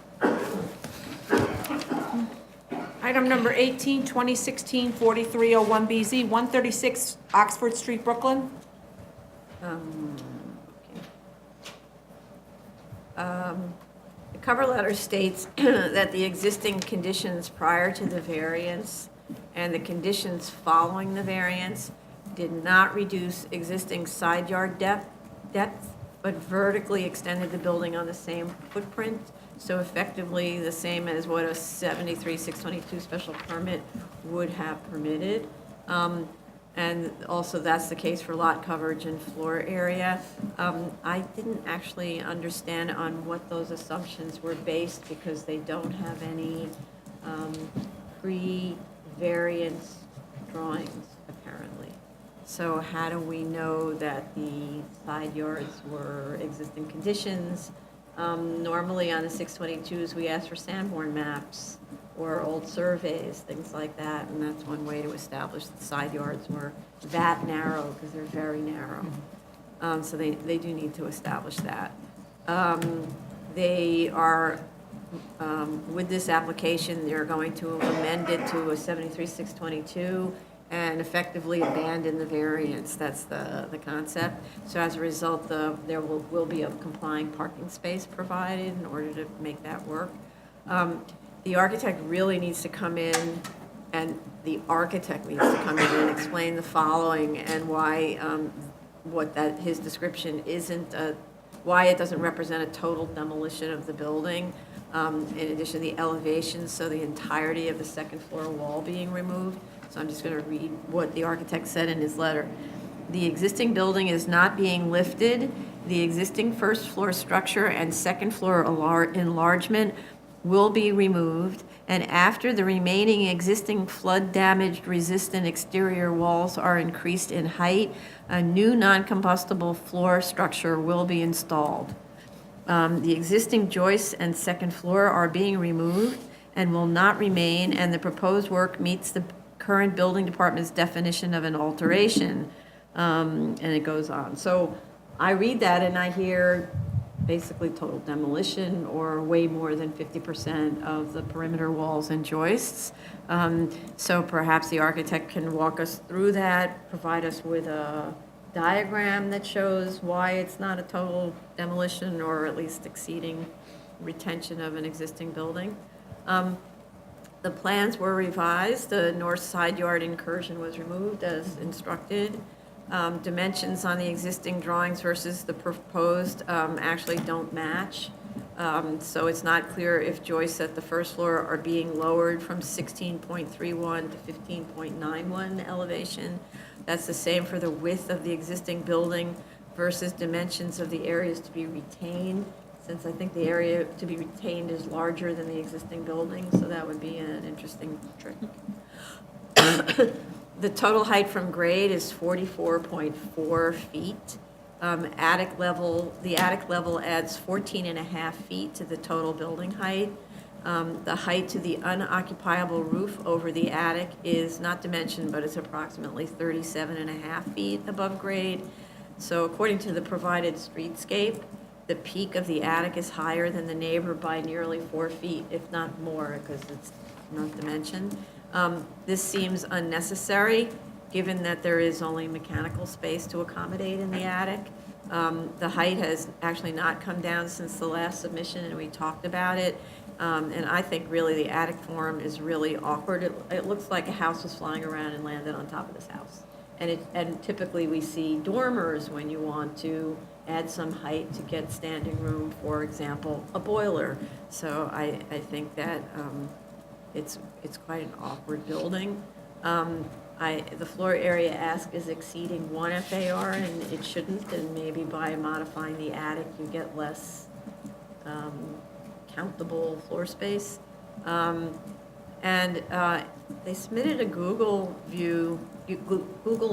Item number 18, 2016-4301BZ, 136 Oxford Street, Brooklyn. The cover letter states that the existing conditions prior to the variance and the conditions following the variance did not reduce existing side yard depth, but vertically extended the building on the same footprint, so effectively the same as what a 73-622 special permit would have permitted. And also that's the case for lot coverage and floor area. I didn't actually understand on what those assumptions were based, because they don't have any pre-variance drawings, apparently. So how do we know that the side yards were existing conditions? Normally on the 622s, we ask for Sanborn maps or old surveys, things like that, and that's one way to establish the side yards were that narrow, because they're very narrow. So they do need to establish that. They are, with this application, they're going to amend it to a 73-622 and effectively abandon the variance. That's the concept. So as a result, there will be a complying parking space provided in order to make that work. The architect really needs to come in, and the architect needs to come in and explain the following and why his description isn't why it doesn't represent a total demolition of the building. In addition, the elevations, so the entirety of the second floor wall being removed. So I'm just going to read what the architect said in his letter. The existing building is not being lifted. The existing first floor structure and second floor enlargement will be removed, and after the remaining existing flood-damaged resistant exterior walls are increased in height, a new non-combustible floor structure will be installed. The existing joists and second floor are being removed and will not remain, and the proposed work meets the current building department's definition of an alteration, and it goes on. So I read that and I hear basically total demolition or way more than 50% of the perimeter walls and joists. So perhaps the architect can walk us through that, provide us with a diagram that shows why it's not a total demolition or at least exceeding retention of an existing building. The plans were revised. The north side yard incursion was removed as instructed. Dimensions on the existing drawings versus the proposed actually don't match. So it's not clear if joists at the first floor are being lowered from 16.31 to 15.91 elevation. That's the same for the width of the existing building versus dimensions of the areas to be retained, since I think the area to be retained is larger than the existing building, so that would be an interesting trick. The total height from grade is 44.4 feet. The attic level adds 14.5 feet to the total building height. The height to the unoccupiable roof over the attic is not dimensioned, but it's approximately 37.5 feet above grade. So according to the provided streetscape, the peak of the attic is higher than the neighbor by nearly 4 feet, if not more, because it's not dimensioned. This seems unnecessary, given that there is only mechanical space to accommodate in the attic. The height has actually not come down since the last submission, and we talked about it. And I think really the attic form is really awkward. It looks like a house was flying around and landed on top of this house. And typically we see dormers when you want to add some height to get standing room, for example, a boiler. So I think that it's quite an awkward building. The floor area asked is exceeding 1 FAR, and it shouldn't, and maybe by modifying the attic, you get less countable floor space. And they submitted a Google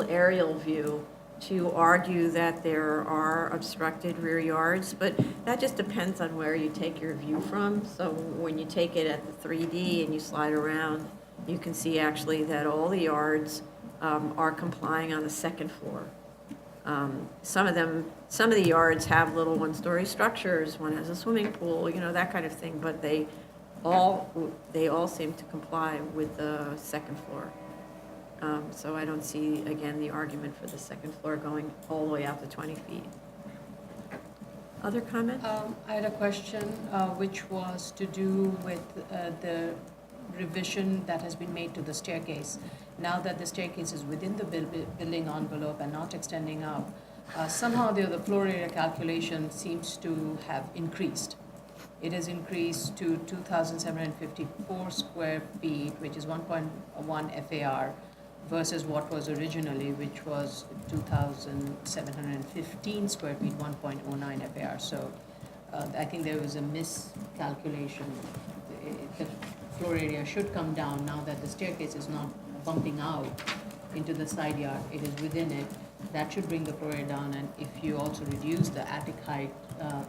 aerial view to argue that there are obstructed rear yards, but that just depends on where you take your view from. So when you take it at the 3D and you slide around, you can see actually that all the yards are complying on the second floor. Some of the yards have little one-story structures, one has a swimming pool, that kind of thing, but they all seem to comply with the second floor. So I don't see, again, the argument for the second floor going all the way out to 20 feet. Other comments? I had a question which was to do with the revision that has been made to the staircase. Now that the staircase is within the building envelope and not extending out, somehow the floor area calculation seems to have increased. It has increased to 2,754 square feet, which is 1.1 FAR, versus what was originally, which was 2,715 square feet, 1.09 FAR. So I think there was a miscalculation. The floor area should come down now that the staircase is not bumping out into the side yard, it is within it, that should bring the floor area down, and if you also reduce the attic height,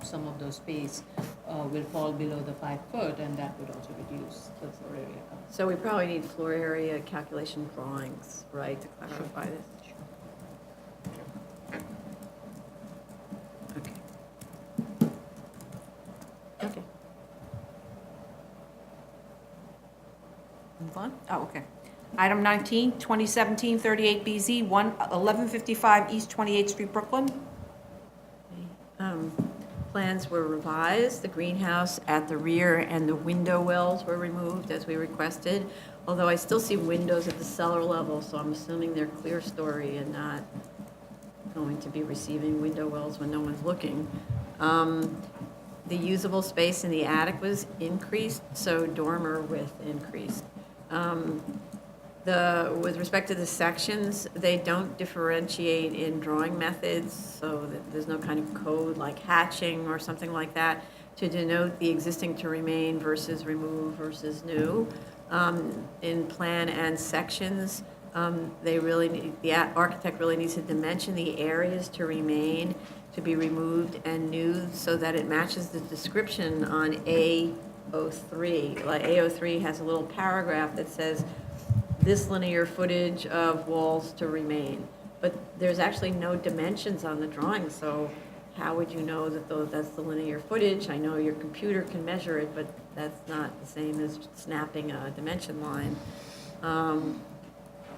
some of those space will fall below the 5 foot, and that would also reduce the floor area. So we probably need floor area calculation drawings, right, to clarify this? Okay. Okay. Move on? Oh, okay. Item 19, 2017-38BZ, 1155 East 28th Street, Brooklyn. Plans were revised, the greenhouse at the rear and the window wells were removed as we requested, although I still see windows at the cellar level, so I'm assuming they're clear story and not going to be receiving window wells when no one's looking. The usable space in the attic was increased, so dormer width increased. With respect to the sections, they don't differentiate in drawing methods, so that there's no kind of code like hatching or something like that to denote the existing to remain versus remove versus new. In plan and sections, the architect really needs to dimension the areas to remain, to be removed and new, so that it matches the description on A03. Like A03 has a little paragraph that says, this linear footage of walls to remain. But there's actually no dimensions on the drawing, so how would you know that that's the linear footage? I know your computer can measure it, but that's not the same as snapping a dimension line.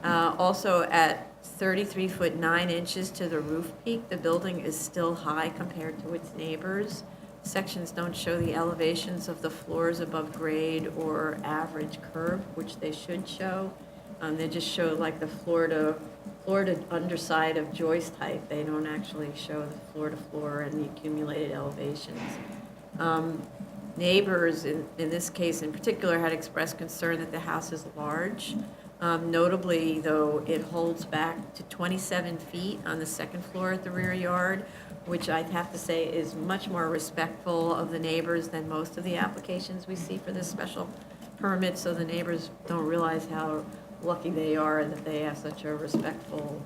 Also, at 33 foot 9 inches to the roof peak, the building is still high compared to its neighbors. Sections don't show the elevations of the floors above grade or average curve, which they should show. They just show like the floor to underside of joist height. They don't actually show the floor to floor and the accumulated elevations. Neighbors, in this case in particular, had expressed concern that the house is large. Notably, though, it holds back to 27 feet on the second floor at the rear yard, which I'd have to say is much more respectful of the neighbors than most of the applications we see for this special permit, so the neighbors don't realize how lucky they are that they have such a respectful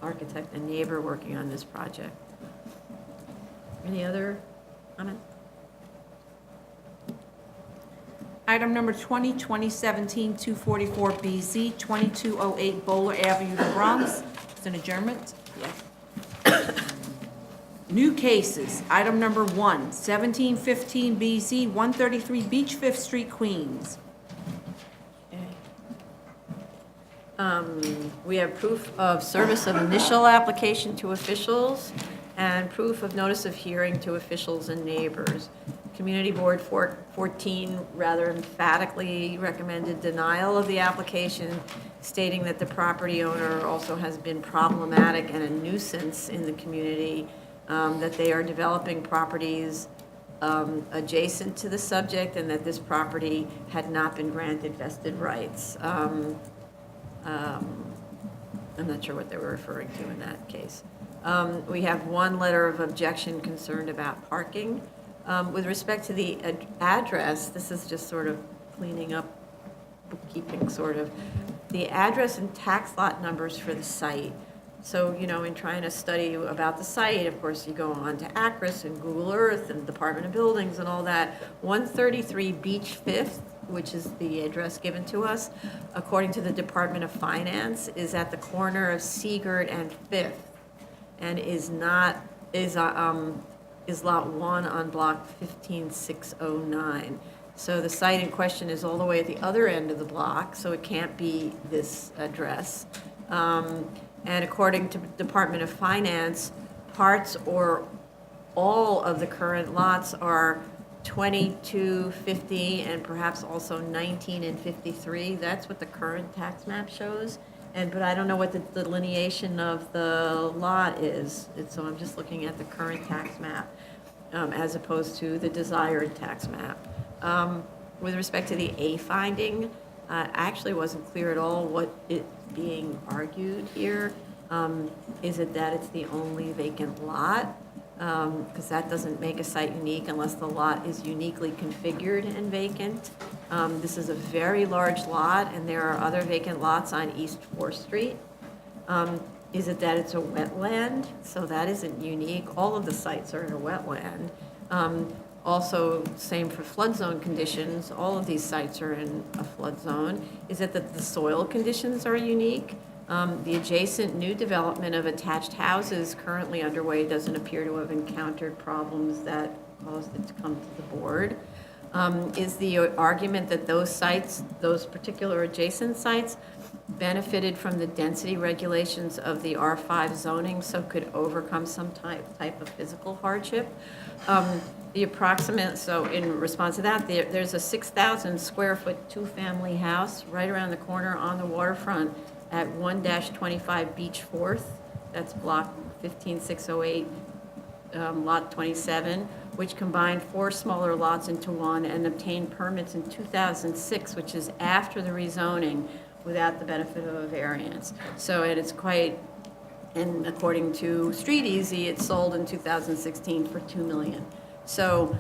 architect and neighbor working on this project. Any other comments? Item number 20, 2017-244BZ, 2208 Bowler Avenue, the Bronx. It's an adjournment. Yes. New cases. Item number 1, 1715BZ, 133 Beach Fifth Street, Queens. We have proof of service of initial application to officials and proof of notice of hearing to officials and neighbors. Community Board 14 rather emphatically recommended denial of the application, stating that the property owner also has been problematic and a nuisance in the community, that they are developing properties adjacent to the subject, and that this property had not been granted vested rights. I'm not sure what they were referring to in that case. We have one letter of objection concerned about parking. With respect to the address, this is just sort of cleaning up bookkeeping, sort of. The address and tax lot numbers for the site. So, in trying to study about the site, of course, you go on to Acris and Google Earth and Department of Buildings and all that. 133 Beach Fifth, which is the address given to us, according to the Department of Finance, is at the corner of Seegert and Fifth, and is lot 1 on block 15609. So the site in question is all the way at the other end of the block, so it can't be this address. And according to Department of Finance, parts or all of the current lots are 22, 50, and perhaps also 19 and 53. That's what the current tax map shows. But I don't know what the delineation of the lot is. So I'm just looking at the current tax map as opposed to the desired tax map. With respect to the A finding, actually wasn't clear at all what is being argued here. Is it that it's the only vacant lot? because that doesn't make a site unique unless the lot is uniquely configured and vacant. This is a very large lot, and there are other vacant lots on East 4th Street. Is it that it's a wetland? So that isn't unique. All of the sites are in a wetland. Also, same for flood zone conditions. All of these sites are in a flood zone. Is it that the soil conditions are unique? The adjacent new development of attached houses currently underway doesn't appear to have encountered problems that caused it to come to the board. Is the argument that those sites, those particular adjacent sites, benefited from the density regulations of the R5 zoning, so could overcome some type of physical hardship? The approximate, so in response to that, there's a 6,000 square foot two-family house right around the corner on the waterfront at 1-25 Beach 4th. That's block 15608, lot 27, which combined 4 smaller lots into one and obtained permits in 2006, which is after the rezoning, without the benefit of a variance. So it is quite, and according to Street Easy, it sold in 2016 for $2 million. So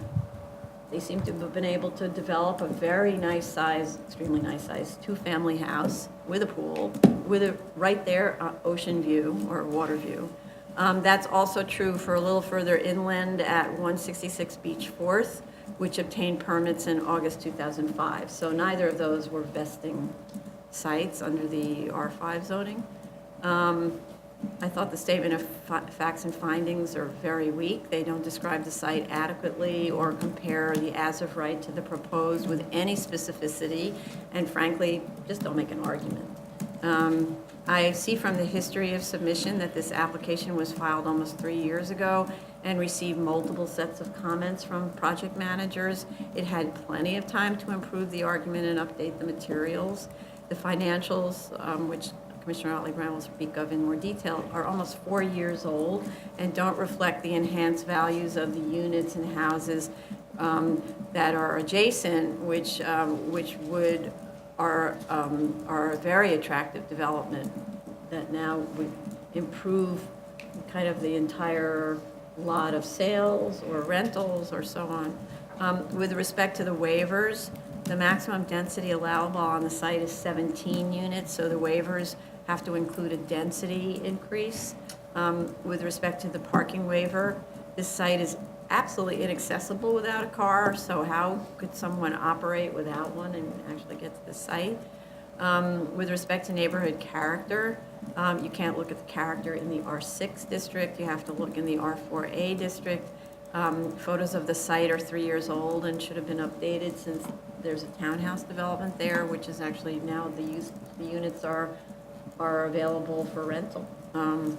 they seem to have been able to develop a very nice size, extremely nice size, two-family house with a pool, with a, right there, ocean view or water view. That's also true for a little further inland at 166 Beach 4th, which obtained permits in August 2005. So neither of those were vesting sites under the R5 zoning. I thought the statement of facts and findings are very weak. They don't describe the site adequately or compare the as-of-right to the proposed with any specificity, and frankly, just don't make an argument. I see from the history of submission that this application was filed almost 3 years ago and received multiple sets of comments from project managers. It had plenty of time to improve the argument and update the materials. The financials, which Commissioner Otley Brown will speak of in more detail, are almost 4 years old and don't reflect the enhanced values of the units and houses that are adjacent, which are a very attractive development that now would improve kind of the entire lot of sales or rentals or so on. With respect to the waivers, the maximum density allowable on the site is 17 units, so the waivers have to include a density increase. With respect to the parking waiver, this site is absolutely inaccessible without a car, so how could someone operate without one and actually get to the site? With respect to neighborhood character, you can't look at the character in the R6 district, you have to look in the R4A district. Photos of the site are 3 years old and should have been updated since there's a townhouse development there, which is actually now the units are available for rental. And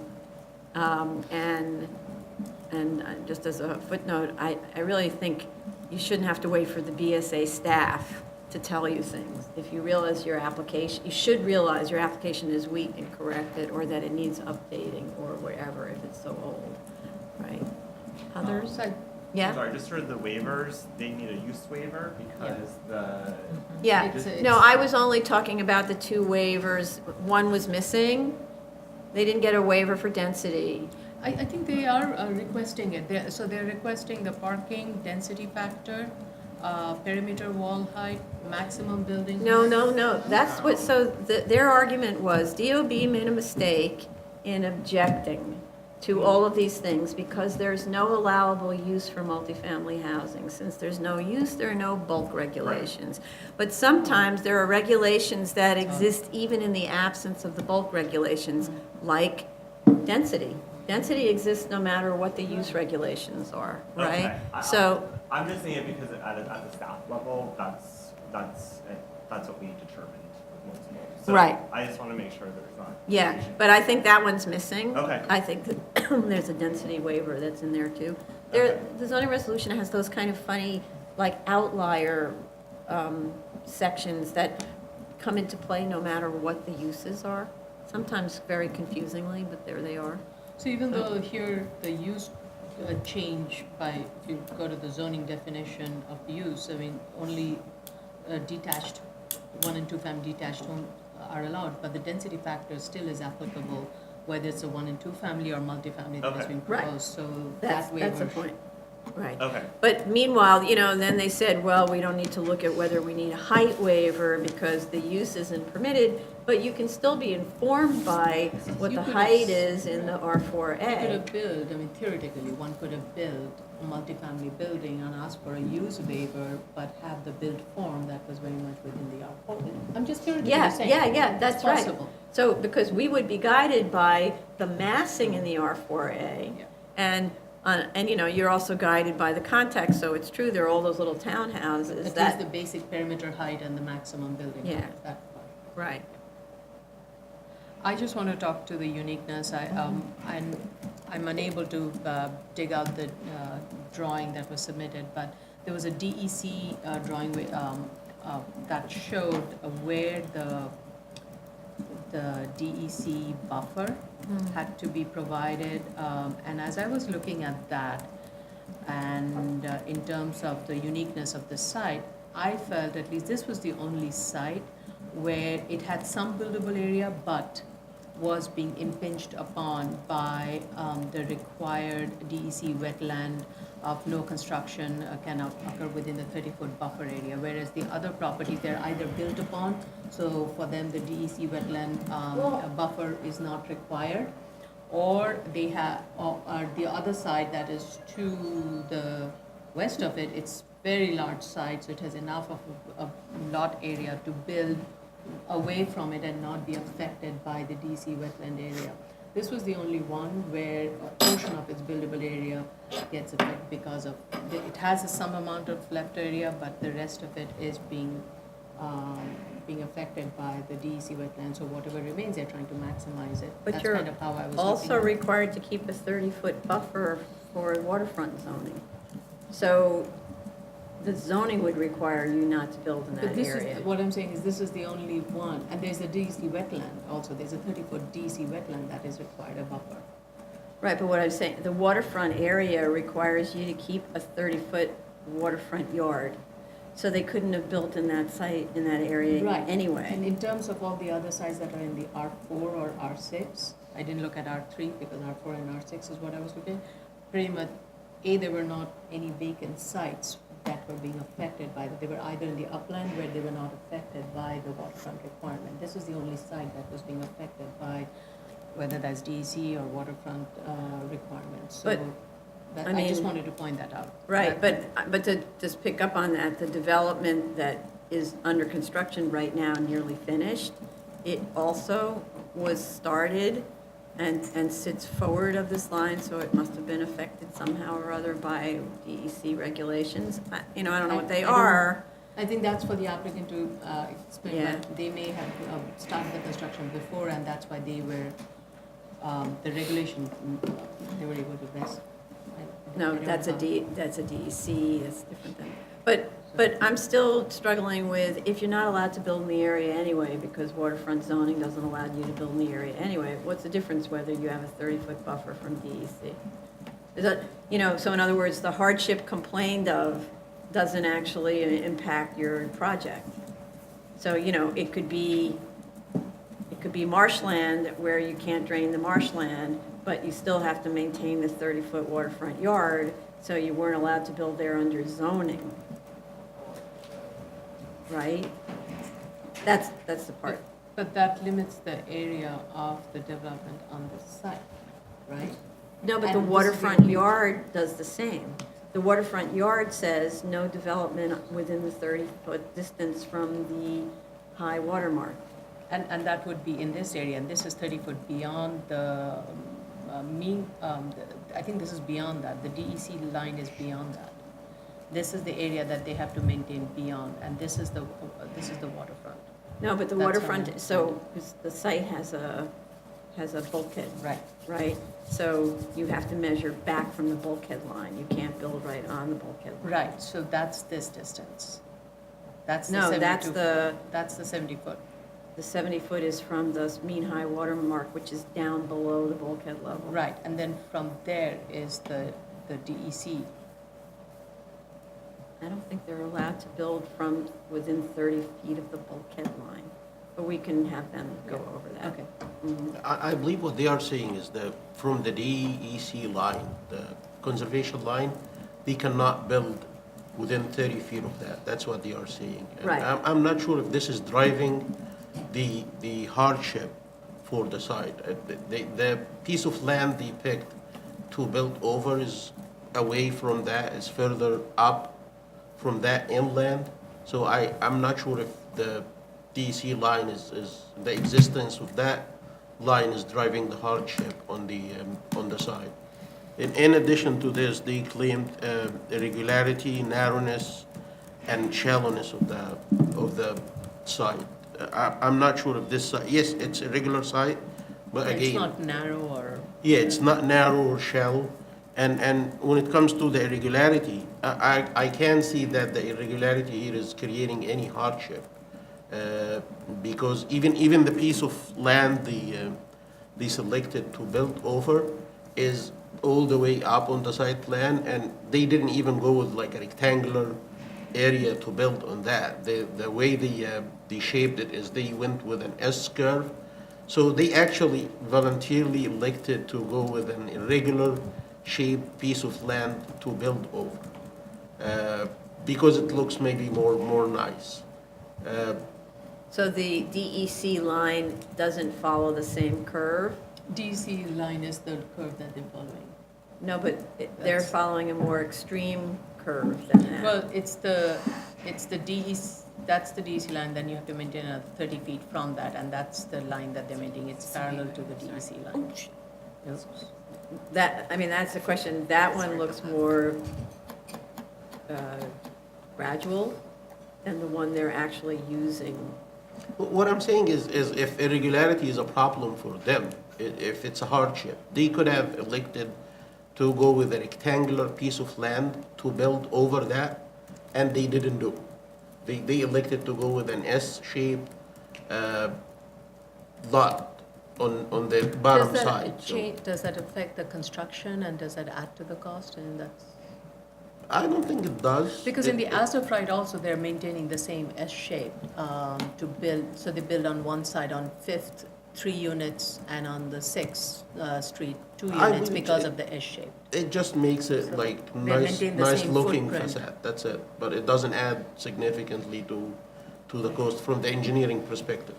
just as a footnote, I really think you shouldn't have to wait for the BSA staff to tell you things. If you realize your application, you should realize your application is weak and correct it, or that it needs updating, or whatever, if it's so old, right? Others? Yeah? Sorry, just for the waivers, they need a use waiver because the. Yeah, It's- no, I was only talking about the 2 waivers. One was missing. They didn't get a waiver for density. I think they are requesting it. So they're requesting the parking density factor, perimeter wall height, maximum building. No, that's what, so their argument was DOB made a mistake in objecting to all of these things because there's no allowable use for multifamily housing. Since there's no use, there are no bulk regulations. But sometimes there are regulations that exist even in the absence of the bulk regulations, like density. Density exists no matter what the use regulations are, right? Okay. So, I'm just saying it because at the staff level, that's what we determined with multiple. So Right. I just want to make sure there's not. yeah, confusion. but I think that one's missing. Okay. I think that there's a density waiver that's in there too. Okay. The zoning resolution has those kind of funny, like outlier sections that come into play no matter what the uses are. Sometimes very confusingly, but there they are. So even though here the use change by, if you go to the zoning definition of use, I mean, only detached, 1 and 2 family detached homes are allowed, but the density factor still is applicable whether it's a 1 and 2 family or multifamily that is Okay. being Right. proposed, so That's, that that's the waiver. point. Right. Okay. But meanwhile, then they said, well, we don't need to look at whether we need a height waiver because the use isn't permitted, but you can still be informed by what You the could height have- is in the You could R4A. have built, I mean, theoretically, one could have built a multifamily building and asked for a use waiver, but have the built form that was very much within the R4. I'm just theoretically Yeah, saying. yeah, that's It's right. possible. So, because we would be guided by the massing in the R4A, Yeah. and, you're also guided by the context, so it's true, there are all those little townhouses At least that, the basic perimeter height and the maximum building Yeah. height, that part. right. I just want to talk to the uniqueness. I'm unable to dig out the drawing that was submitted, but there was a DEC drawing that showed where the DEC buffer had to be provided. And as I was looking at that, and in terms of the uniqueness of the site, I felt at least this was the only site where it had some buildable area, but was being impinged upon by the required DEC wetland of no construction can occur within the 30-foot buffer area, whereas the other properties, they're either built upon, so for them, the DEC wetland buffer is not required, or they have, or the other side that is to the west of it, it's very large site, so it has enough of a lot area to build away from it and not be affected by the DC wetland area. This was the only one where a portion of its buildable area gets affected because of, it has some amount of left area, but the rest of it is being affected by the DEC wetland, so whatever remains, they're trying to maximize it. But That's you're kind of how I was also looking at it. required to keep a 30-foot buffer for waterfront zoning. So the zoning would require you not to build in But that this area. is, what I'm saying is this is the only one, and there's a DEC wetland also, there's a 30-foot DEC wetland that is required, a buffer. Right, but what I'm saying, the waterfront area requires you to keep a 30-foot waterfront yard. So they couldn't have built in that site, in that area Right. And anyway. in terms of all the other sites that are in the R4 or R6, I didn't look at R3 because R4 and R6 is what I was looking at. Pretty much, there were not any vacant sites that were being affected by that. They were either in the upland where they were not affected by the waterfront requirement. This was the only site that was being affected by whether that's DEC or waterfront requirements. So But, I just mean- wanted to point that out. Right, That- but to just pick up on that, the development that is under construction right now, nearly finished, it also was started and sits forward of this line, so it must have been affected somehow or other by DEC regulations. I don't know what they I don't- are. I think that's for the applicant to explain, Yeah. but they may have started the construction before, and that's why they were, the regulation, they were able to rest. No, that's a DEC, it's different than, but I'm still struggling with, if you're not allowed to build in the area anyway, because waterfront zoning doesn't allow you to build in the area anyway, what's the difference whether you have a 30-foot buffer from DEC? Is that, so in other words, the hardship complained of doesn't actually impact your project. So, it could be marshland where you can't drain the marshland, but you still have to maintain this 30-foot waterfront yard, so you weren't allowed to build there under zoning. Right? That's the part. But that limits the area of the development on the site, right? No, but And the this is the waterfront only- yard does the same. The waterfront yard says no development within the 30-foot distance from the high water mark. And that would be in this area, and this is 30 foot beyond the I think this is beyond that, the DEC line is beyond that. This is the area that they have to maintain beyond, and this is the waterfront. No, but the That's how I waterfront, understand so, 'cause the site has a bulkhead, Right. right? So you have to measure back from the bulkhead line. You can't build right on the bulkhead line. Right, so that's this distance. That's the No, 72. that's That's the 70 foot. the 70-foot is from the mean high water mark, which is down below the bulkhead level. Right, and then from there is the DEC. I don't think they're allowed to build from within 30 feet of the bulkhead line, but we can have them go over that. Okay. I believe what they are saying is that from the DEC line, the conservation line, they cannot build within 30 feet of that. That's what they are saying. And Right. I'm not sure if this is driving the hardship for the site. The piece of land they picked to build over is away from that, is further up from that inland. So I'm not sure if the DEC line is the existence of that line is driving the hardship on the site. In addition to this, they claimed irregularity, narrowness, and shallowness of the site. I'm not sure if this site, yes, it's a regular site, but again. It's not narrow or, Yeah, it's not narrow or shallow. And when it comes to the irregularity, I can see that the irregularity here is creating any hardship. Because even the piece of land they selected to build over is all the way up on the site plan, and they didn't even go with like a rectangular area to build on that. The way they shaped it is they went with an S curve. So they actually voluntarily elected to go with an irregular shaped piece of land to build over, because it looks maybe more nice. So the DEC line doesn't follow the same curve? DC line is the curve that they're following. No, but they're following a more extreme curve than that. Well, it's the DEC, that's the DEC line, then you have to maintain another 30 feet from that, and that's the line that they're maintaining. It's parallel to the DEC line. That, I mean, that's the question. That one looks more gradual than the one they're actually using. What I'm saying is if irregularity is a problem for them, if it's a hardship, they could have elected to go with a rectangular piece of land to build over that, and they didn't do. They elected to go with an S-shaped lot on the bottom side. So Does that affect the construction, and does that add to the cost? And that's, I don't think it does. because in the as-of right also, they're maintaining the same S shape to build, so they build on one side on 5th, 3 units, and on the 6th Street, 2 I units would because say- of the S shape. It just makes it So like they nice maintain the same looking footprint. facade, that's it. But it doesn't add significantly to the cost from the engineering perspective.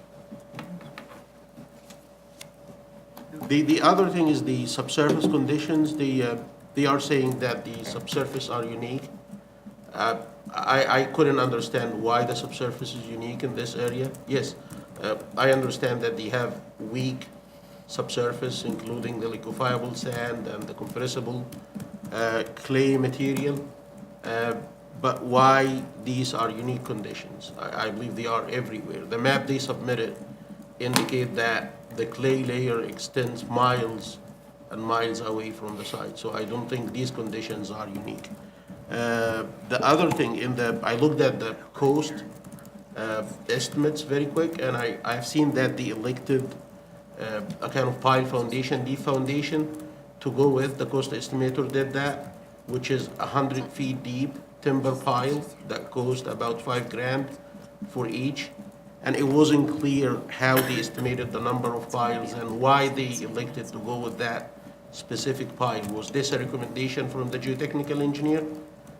The other thing is the subsurface conditions. They are saying that the subsurface are unique. I couldn't understand why the subsurface is unique in this area. Yes, I understand that they have weak subsurface, including the liquefiable sand and the compressible clay material. But why these are unique conditions? I believe they are everywhere. The map they submitted indicate that the clay layer extends miles and miles away from the site. So I don't think these conditions are unique. The other thing, I looked at the cost estimates very quick, and I've seen that they elected a kind of pile foundation, deep foundation, to go with. The cost estimator did that, which is 100 feet deep timber pile that cost about $5,000 for each. And it wasn't clear how they estimated the number of piles and why they elected to go with that specific pile. Was this a recommendation from the geotechnical engineer?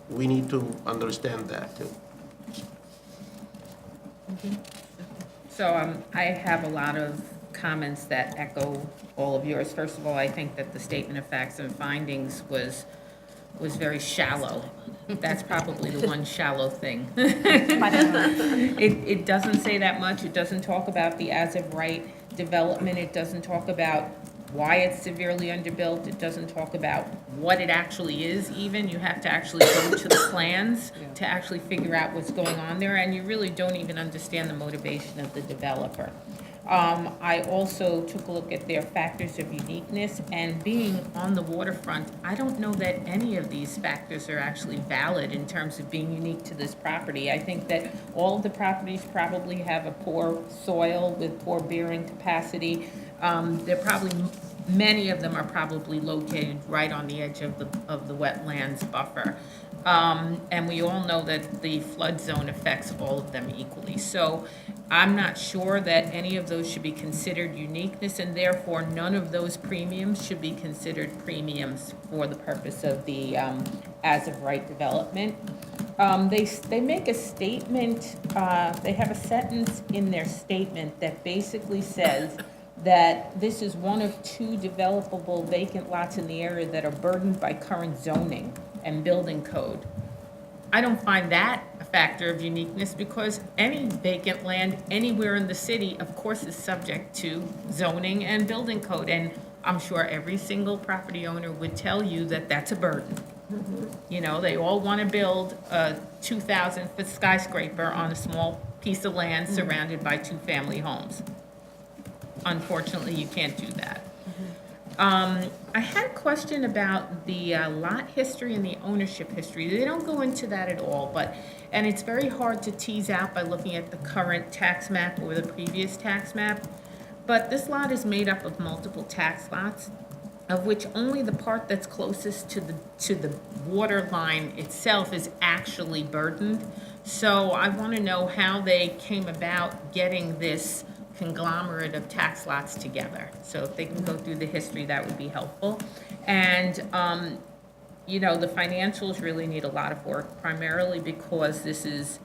We need to understand that too. So I have a lot of comments that echo all of yours. First of all, I think that the statement of facts and findings was very shallow. That's probably the one shallow thing. It doesn't say that much. It doesn't talk about the as-of-right development. It doesn't talk about why it's severely underbuilt. It doesn't talk about what it actually is even. You have to actually go to the plans to actually figure out what's going on there, and you really don't even understand the motivation of the developer. I also took a look at their factors of uniqueness, and being on the waterfront, I don't know that any of these factors are actually valid in terms of being unique to this property. I think that all of the properties probably have a poor soil with poor bearing capacity. Many of them are probably located right on the edge of the wetlands buffer. And we all know that the flood zone affects all of them equally. So I'm not sure that any of those should be considered uniqueness, and therefore none of those premiums should be considered premiums for the purpose of the as-of-right development. They make a statement, they have a sentence in their statement that basically says that this is one of 2 developable vacant lots in the area that are burdened by current zoning and building code. I don't find that a factor of uniqueness because any vacant land anywhere in the city, of course, is subject to zoning and building code. And I'm sure every single property owner would tell you that that's a burden. You know, they all want to build a 2,000-foot skyscraper on a small piece of land surrounded by 2-family homes. Unfortunately, you can't do that. I had a question about the lot history and the ownership history. They don't go into that at all, and it's very hard to tease out by looking at the current tax map or the previous tax map. But this lot is made up of multiple tax lots, of which only the part that's closest to the water line itself is actually burdened. So I want to know how they came about getting this conglomerate of tax lots together. So if they can go through the history, that would be helpful. And, you know, the financials really need a lot of work, primarily because this is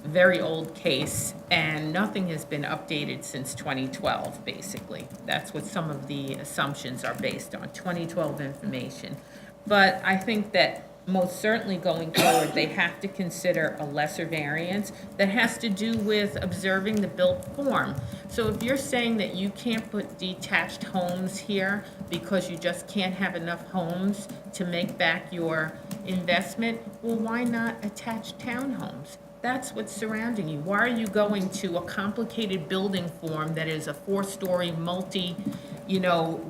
a very old case and nothing has been updated since 2012, basically. That's what some of the assumptions are based on, 2012 information. But I think that most certainly going forward, they have to consider a lesser variance that has to do with observing the built form. So if you're saying that you can't put detached homes here because you just can't have enough homes to make back your investment, well, why not attached townhomes? That's what's surrounding you. Why are you going to a complicated building form that is a 4-story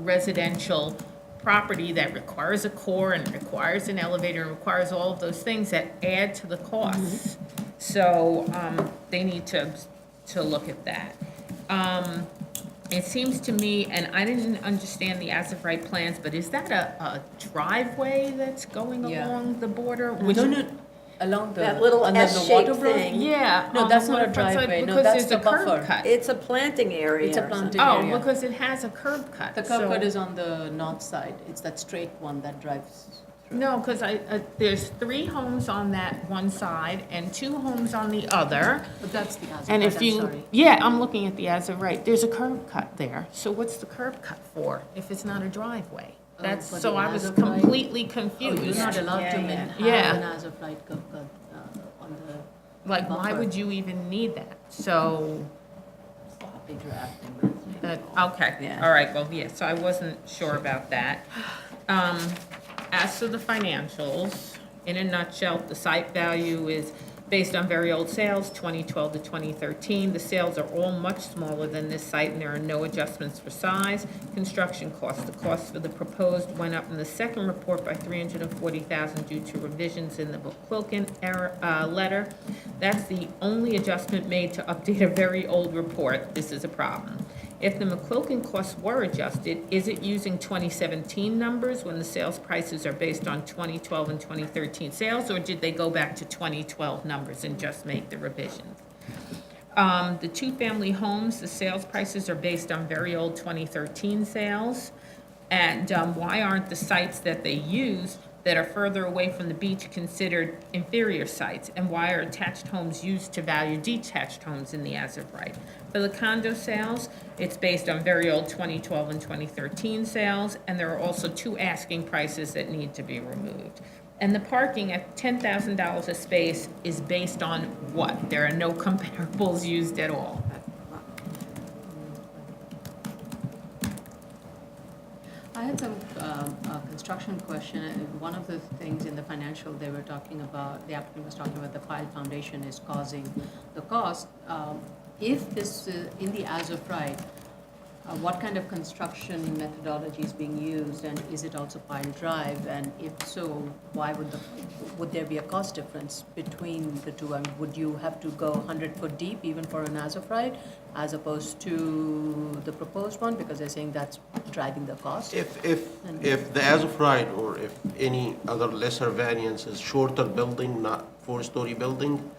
residential property that requires a core and requires an elevator and requires all of those things that add to the costs? So they need to look at that. It seems to me, and I didn't understand the as-of-right plans, but is that a driveway that's going Yeah. along the border? No, along the. That little under the S-shaped water brook? thing. Yeah. No, on that's the not a waterfront side, driveway. No, because that's there's the a curb buffer. cut. It's a planting area. It's a or something. planting Oh, area. because it has a curb cut. The curb so- cut is on the north side. It's that straight one that drives through. No, because there's 3 homes on that one side and 2 homes on the other. But that's the as And if I'm you, sorry. yeah, I'm looking at the as of right, there's a curb cut there. So what's the curb cut for if it's not a driveway? That's, for so the I was as-of-right? completely Oh, confused. you're not allowed to Yeah. have Yeah. an as-of-right curb cut on the Like, why buffer. would you even need that? So, sloppy drafting. that, okay, Yeah. all right, well, yeah, so I wasn't sure about that. As for the financials, in a nutshell, the site value is based on very old sales, 2012 to 2013. The sales are all much smaller than this site, and there are no adjustments for size. Construction costs, the cost for the proposed went up in the second report by $340,000 due to revisions in the McQuilkin letter. That's the only adjustment made to update a very old report. This is a problem. If the McQuilkin costs were adjusted, is it using 2017 numbers when the sales prices are based on 2012 and 2013 sales, or did they go back to 2012 numbers and just make the revisions? The 2-family homes, the sales prices are based on very old 2013 sales. And why aren't the sites that they use that are further away from the beach considered inferior sites? And why are attached homes used to value detached homes in the as-of-right? For the condo sales, it's based on very old 2012 and 2013 sales, and there are also 2 asking prices that need to be removed. And the parking at $10,000 a space is based on what? There are no comparables used at all. I had some construction question. One of the things in the financial they were talking about, the applicant was talking about the pile foundation is causing the cost. If this, in the as-of-right, what kind of construction methodology is being used, and is it also pile drive? And if so, why would there be a cost difference between the two? I mean, would you have to go 100-foot deep even for an as-of-right, as opposed to the proposed one, because they're saying that's driving the cost? If the as-of-right or if any other lesser variance is shorter building, not 4-story building,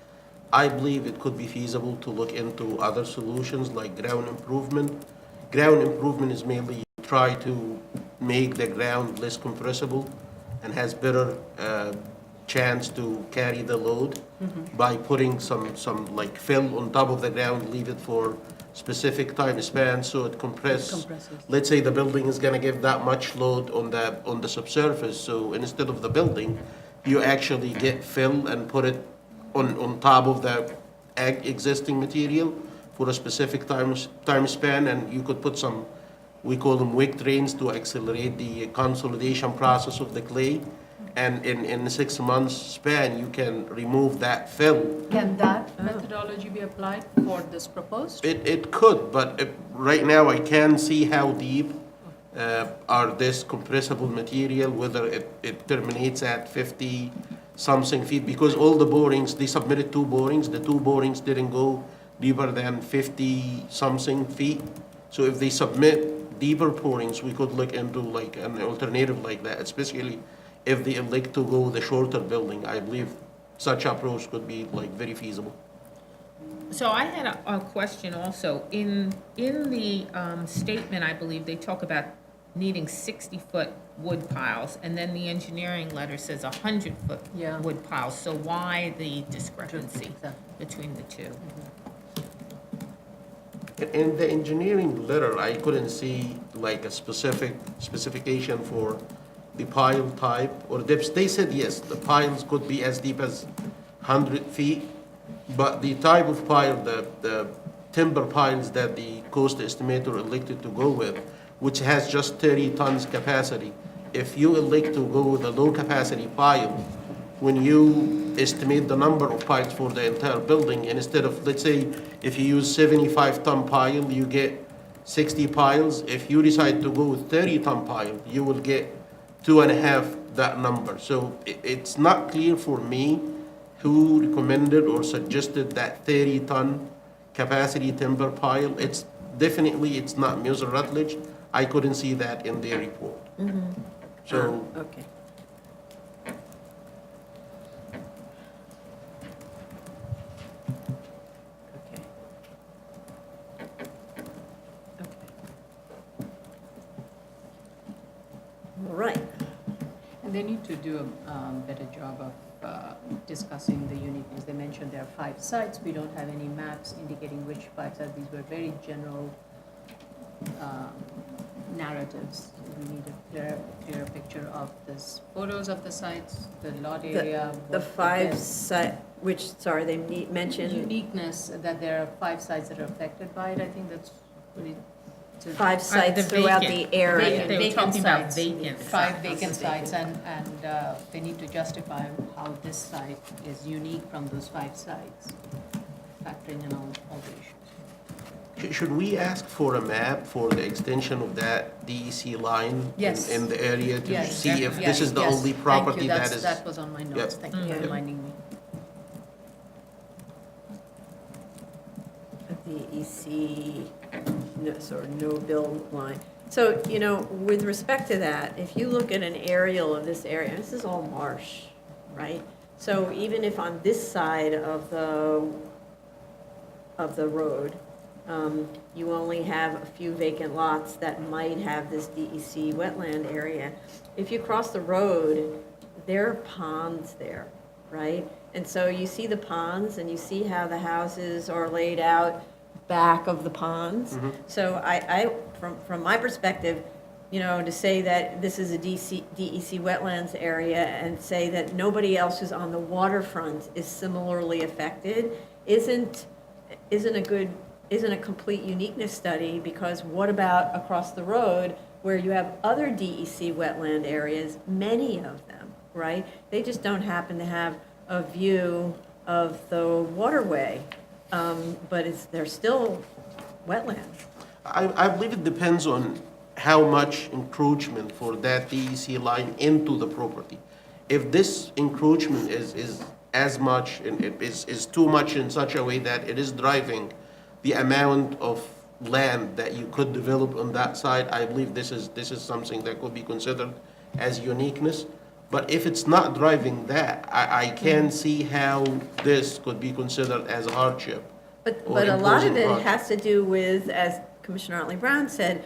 I believe it could be feasible to look into other solutions like ground improvement. Ground improvement is mainly try to make the ground less compressible and has better chance to carry the load by putting some like fill on top of the ground, leave it for specific time span so it compresses. Let's say the building is gonna give that much load on the subsurface, so instead of the building, you actually get fill and put it on top of the existing material for a specific time span, and you could put some, we call them wick drains, to accelerate the consolidation process of the clay. And in 6 months span, you can remove that fill. Can that methodology be applied for this proposed? It could, but right now I can't see how deep are this compressible material, whether it terminates at 50-something feet, because all the borings, they submitted 2 borings. The 2 borings didn't go deeper than 50-something feet. So if they submit deeper borings, we could look into like an alternative like that, especially if they elect to go the shorter building. I believe such approach could be like very feasible. So I had a question also. In the statement, I believe they talk about needing 60-foot wood piles, and then the engineering letter says 100-foot Yeah. wood piles. So why the discrepancy Exactly. between the two? In the engineering letter, I couldn't see like a specification for the pile type or depths. They said yes, the piles could be as deep as 100 feet, but the type of pile, the timber piles that the cost estimator elected to go with, which has just 30 tons capacity, if you elect to go with a low capacity pile, when you estimate the number of piles for the entire building, instead of, let's say, if you use 75-ton pile, you get 60 piles. If you decide to go with 30-ton pile, you will get 2.5 that number. So it's not clear for me who recommended or suggested that 30-ton capacity timber pile. It's not Muser Rutledge. I couldn't see that in their report. So Okay. Okay. All right. And they need to do a better job of discussing the uniqueness. They mentioned there are 5 sites. We don't have any maps indicating which 5 sites. These were very general narratives. We need a clearer picture of this, photos of the sites, the lot area. The what 5 best- site, which, sorry, they mentioned Uniqueness, that there are 5 sites that are affected by it. I think that's pretty. 5 sites the throughout vacant- the area. They were Vacant talking about sites. vacant. 5 sites. vacant sites, and they need to justify how this site is unique from those 5 sites, factoring in all the issues. should we ask for a map for the extension of that DEC line Yes. in the area to Yes, see if this yes, is the yes. only Thank property you. that is? That was on my notes. Thank you for Mhm. reminding me. DEC, sort of no-build line. So, you know, with respect to that, if you look at an aerial of this area, this is all marsh, right? So even if on this side of the road, you only have a few vacant lots that might have this DEC wetland area, if you cross the road, there are ponds there, right? And so you see the ponds and you see how the houses are laid out back of the ponds. So from my perspective, you know, to say that this is a DEC wetlands area and say that nobody else who's on the waterfront is similarly affected isn't a complete uniqueness study, because what about across the road where you have other DEC wetland areas, many of them, right? They just don't happen to have a view of the waterway, but they're still wetlands. I believe it depends on how much encroachment for that DEC line into the property. If this encroachment is as much, and it is too much in such a way that it is driving the amount of land that you could develop on that side, I believe this is something that could be considered as uniqueness. But if it's not driving that, I can't see how this could be considered as a hardship. But or a lot of imposing it hardship. has to do with, as Commissioner Otley Brown said,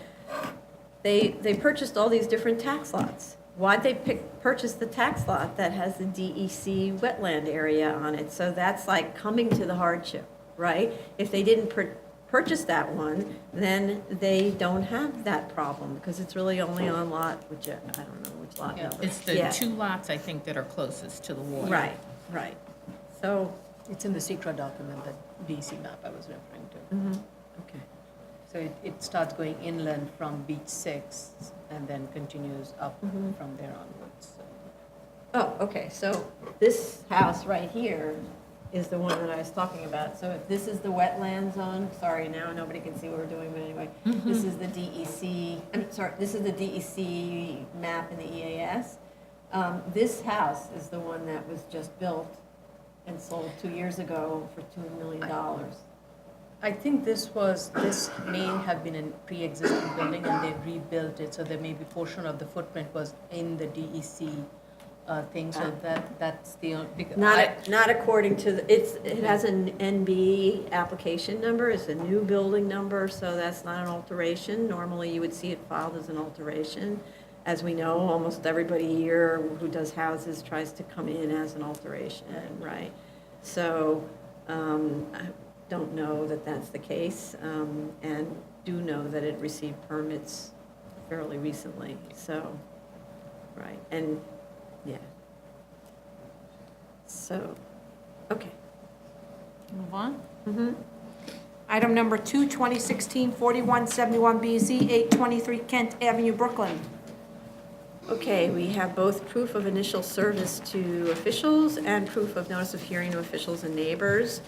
they purchased all these different tax lots. Why'd they purchase the tax lot that has the DEC wetland area on it? So that's like coming to the hardship, right? If they didn't purchase that one, then they don't have that problem, because it's really only on lot, which, I don't know which lot Yeah. number. It's the Yeah. 2 lots, I think, that are closest to the water. Right. So, It's in the secret document, that BC map I was referring to. okay. So it starts going inland from beach 6 and then continues up from there onwards. So Oh, okay, so this house right here is the one that I was talking about. So if this is the wetland zone, sorry, now nobody can see what we're doing, but anyway, this is the DEC, this is the DEC map in the EAS. This house is the one that was just built and sold 2 years ago for $2 million. I think this may have been a pre-existing building and they rebuilt it, so there may be portion of the footprint was in the DEC thing, so that's the only. Not according to, it has an NB application number, it's a new building number, so that's not an alteration. Normally, you would see it filed as an alteration. As we know, almost everybody here who does houses tries to come in as an alteration, right? So, I don't know that that's the case, and do know that it received permits fairly recently, so, right, and, yeah. So, okay. Move on. Mm-hmm. Item number 2, 2016-4171BZ, 823 Kent Avenue, Brooklyn. Okay, we have both proof of initial service to officials and proof of notice of hearing to officials and neighbors.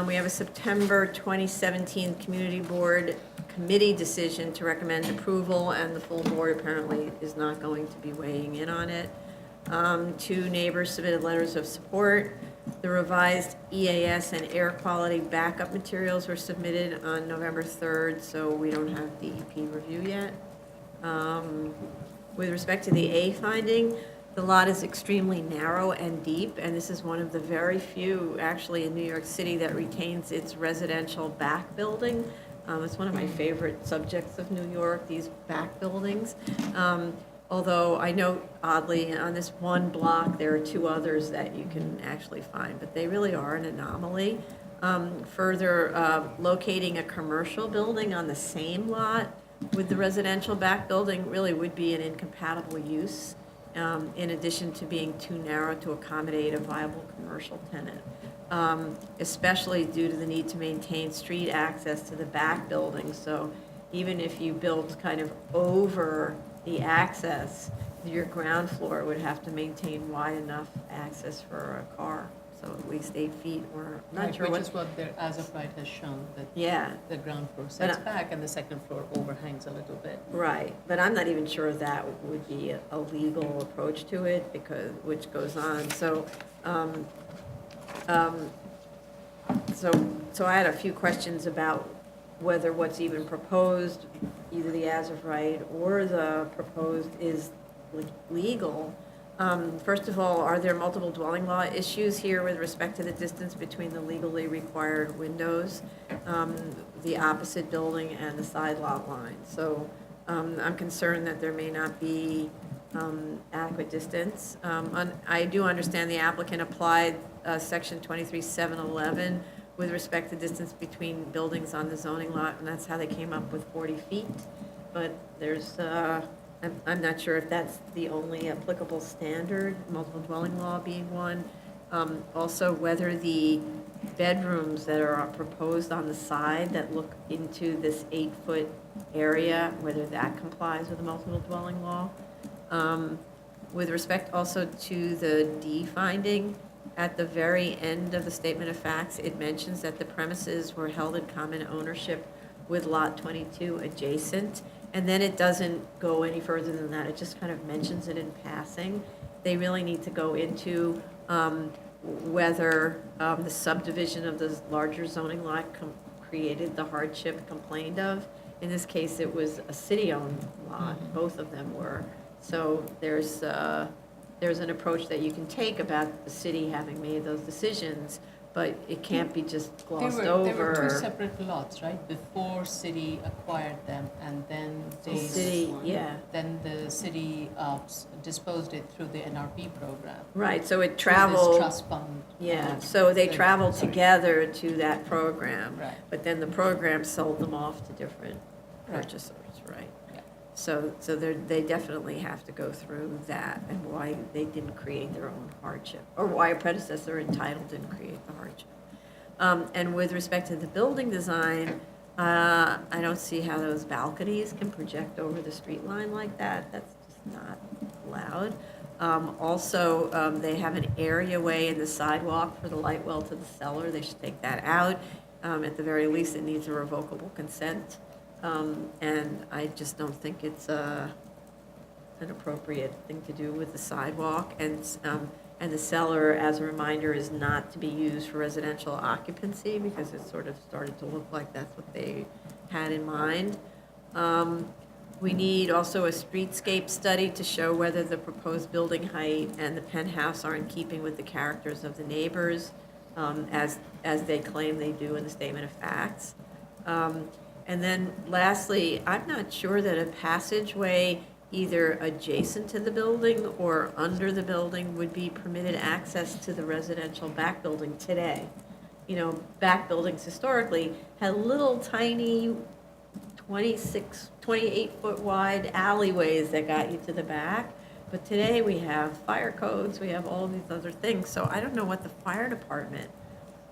We have a September 2017 Community Board Committee decision to recommend approval, and the full board apparently is not going to be weighing in on it. 2 neighbors submitted letters of support. The revised EAS and air quality backup materials were submitted on November 3rd, so we don't have DEP review yet. With respect to the A finding, the lot is extremely narrow and deep, and this is one of the very few, actually, in New York City that retains its residential back building. It's one of my favorite subjects of New York, these back buildings. Although I note oddly, on this one block, there are 2 others that you can actually find, but they really are an anomaly. Further, locating a commercial building on the same lot with the residential back building really would be an incompatible use, in addition to being too narrow to accommodate a viable commercial tenant, especially due to the need to maintain street access to the back building. So even if you built kind of over the access, your ground floor would have to maintain wide enough access for a car, so at least 8 feet, or not Right, sure which what. is what their as of right has shown, that Yeah, the ground floor But sets back and the second floor overhangs a little bit. right, but I'm not even sure that would be a legal approach to it, because, which goes on, so, so I had a few questions about whether what's even proposed, either the as of right or the proposed, is legal. First of all, are there multiple dwelling law issues here with respect to the distance between the legally required windows, the opposite building, and the side lot line? So I'm concerned that there may not be adequate distance. I do understand the applicant applied section 23-711 with respect to distance between buildings on the zoning lot, and that's how they came up with 40 feet. But there's, I'm not sure if that's the only applicable standard, multiple dwelling law being one. Also, whether the bedrooms that are proposed on the side that look into this 8-foot area, whether that complies with the multiple dwelling law. With respect also to the D finding, at the very end of the statement of facts, it mentions that the premises were held in common ownership with Lot 22 adjacent, and then it doesn't go any further than that. It just kind of mentions it in passing. They really need to go into whether the subdivision of the larger zoning lot created the hardship complained of. In this case, it was a city-owned lot. Both of them were. So there's there's an approach that you can take about the city having made those decisions, but it can't be just glossed over. There were two separate lots, right? Before city acquired them, and then The city, yeah. Then the city disposed it through the NRP program. Right, so it Through traveled. this trust fund. Yeah, so they thing. traveled Sorry. together to that program. Right. But then the program sold them off to different Right. purchasers, right? Yeah. So they definitely have to go through that and why they didn't create their own hardship, or why a predecessor entitled didn't create the hardship. And with respect to the building design, I don't see how those balconies can project over the street line like that. That's just not allowed. Also, they have an areaway in the sidewalk for the light well to the cellar. They should take that out. At the very least, it needs a revocable consent. And I just don't think it's an appropriate thing to do with the sidewalk. And the cellar, as a reminder, is not to be used for residential occupancy because it sort of started to look like that's what they had in mind. We need also a streetscape study to show whether the proposed building height and the penthouse are in keeping with the characters of the neighbors, as they claim they do in the statement of facts. And then lastly, I'm not sure that a passageway either adjacent to the building or under the building would be permitted access to the residential back building today. You know, back buildings historically had little tiny 28-foot wide alleyways that got you to the back. But today we have fire codes, we have all these other things. So I don't know what the fire department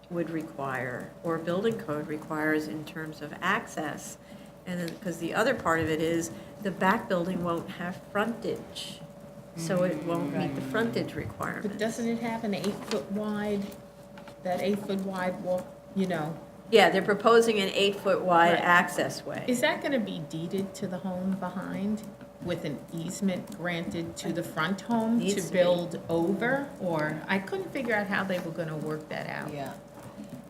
would require or building code requires in terms of access. And then, because the other part of it is the back building won't have frontage. So it won't meet the frontage requirements. But doesn't it have an 8-foot wide, that 8-foot wide walk, you know? Yeah, they're proposing an 8-foot wide Right. access way. Is that gonna be deeded to the home behind with an easement granted to the front home Needs to to be. build over? Or, I couldn't figure out how they were gonna work that out. Yeah.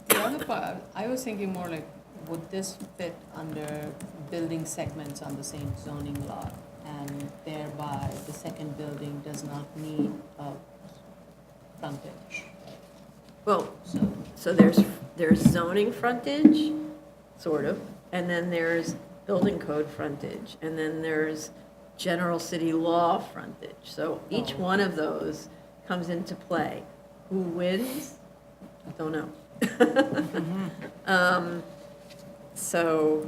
The other part, I was thinking more like, would this fit under building segments on the same zoning lot? And thereby, the second building does not need a frontage. Well, So, so there's zoning frontage, sort of, and then there's building code frontage, and then there's general city law frontage. So each Oh. one of those comes into play. Who wins? Don't know. So,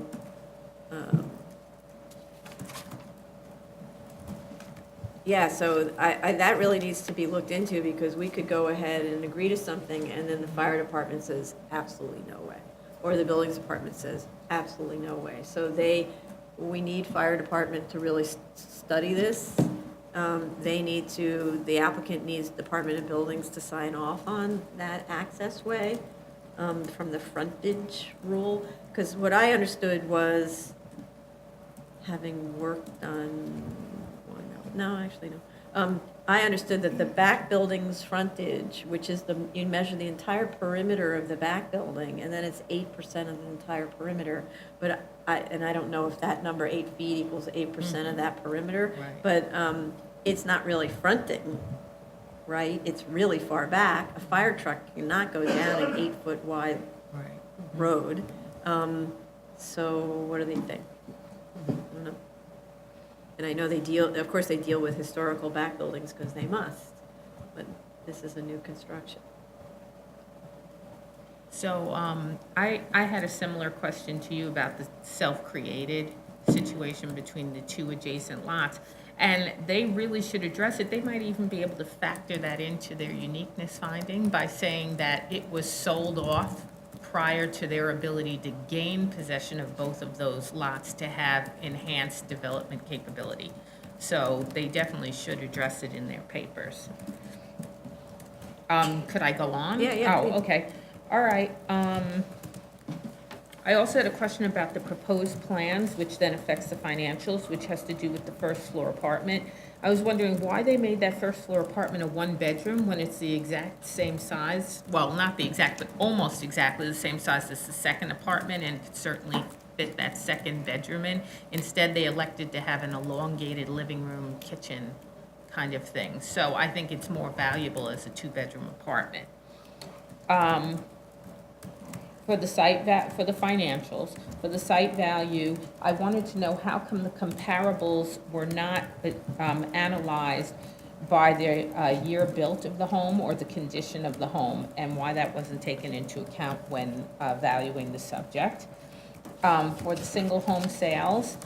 yeah, so that really needs to be looked into because we could go ahead and agree to something and then the fire department says, absolutely no way. Or the buildings department says, absolutely no way. So we need fire department to really study this. The applicant needs Department of Buildings to sign off on that access way from the frontage rule. Because what I understood was, having worked on, I understood that the back building's frontage, which is you measure the entire perimeter of the back building, and then it's 8% of the entire perimeter. But I don't know if that number, 8 feet equals 8% of that perimeter. Right. But it's not really fronting, right? It's really far back. A fire truck cannot go down an 8-foot wide Right. road. So what do they think? I don't know. And I know of course they deal with historical back buildings because they must, but this is a new construction. So, I had a similar question to you about the self-created situation between the two adjacent lots. And they really should address it. They might even be able to factor that into their uniqueness finding by saying that it was sold off prior to their ability to gain possession of both of those lots to have enhanced development capability. So they definitely should address it in their papers. Could I go on? Yeah, Oh, please. okay. All right. I also had a question about the proposed plans, which then affects the financials, which has to do with the first floor apartment. I was wondering why they made that first floor apartment a 1-bedroom when it's the exact same size, well, not the exact, but almost exactly the same size as the second apartment, and could certainly fit that second bedroom in. Instead, they elected to have an elongated living room kitchen kind of thing. So I think it's more valuable as a two-bedroom apartment. For the for the financials, for the site value, I wanted to know how come the comparables were not analyzed by the year built of the home or the condition of the home, and why that wasn't taken into account when valuing the subject. For the single home sales,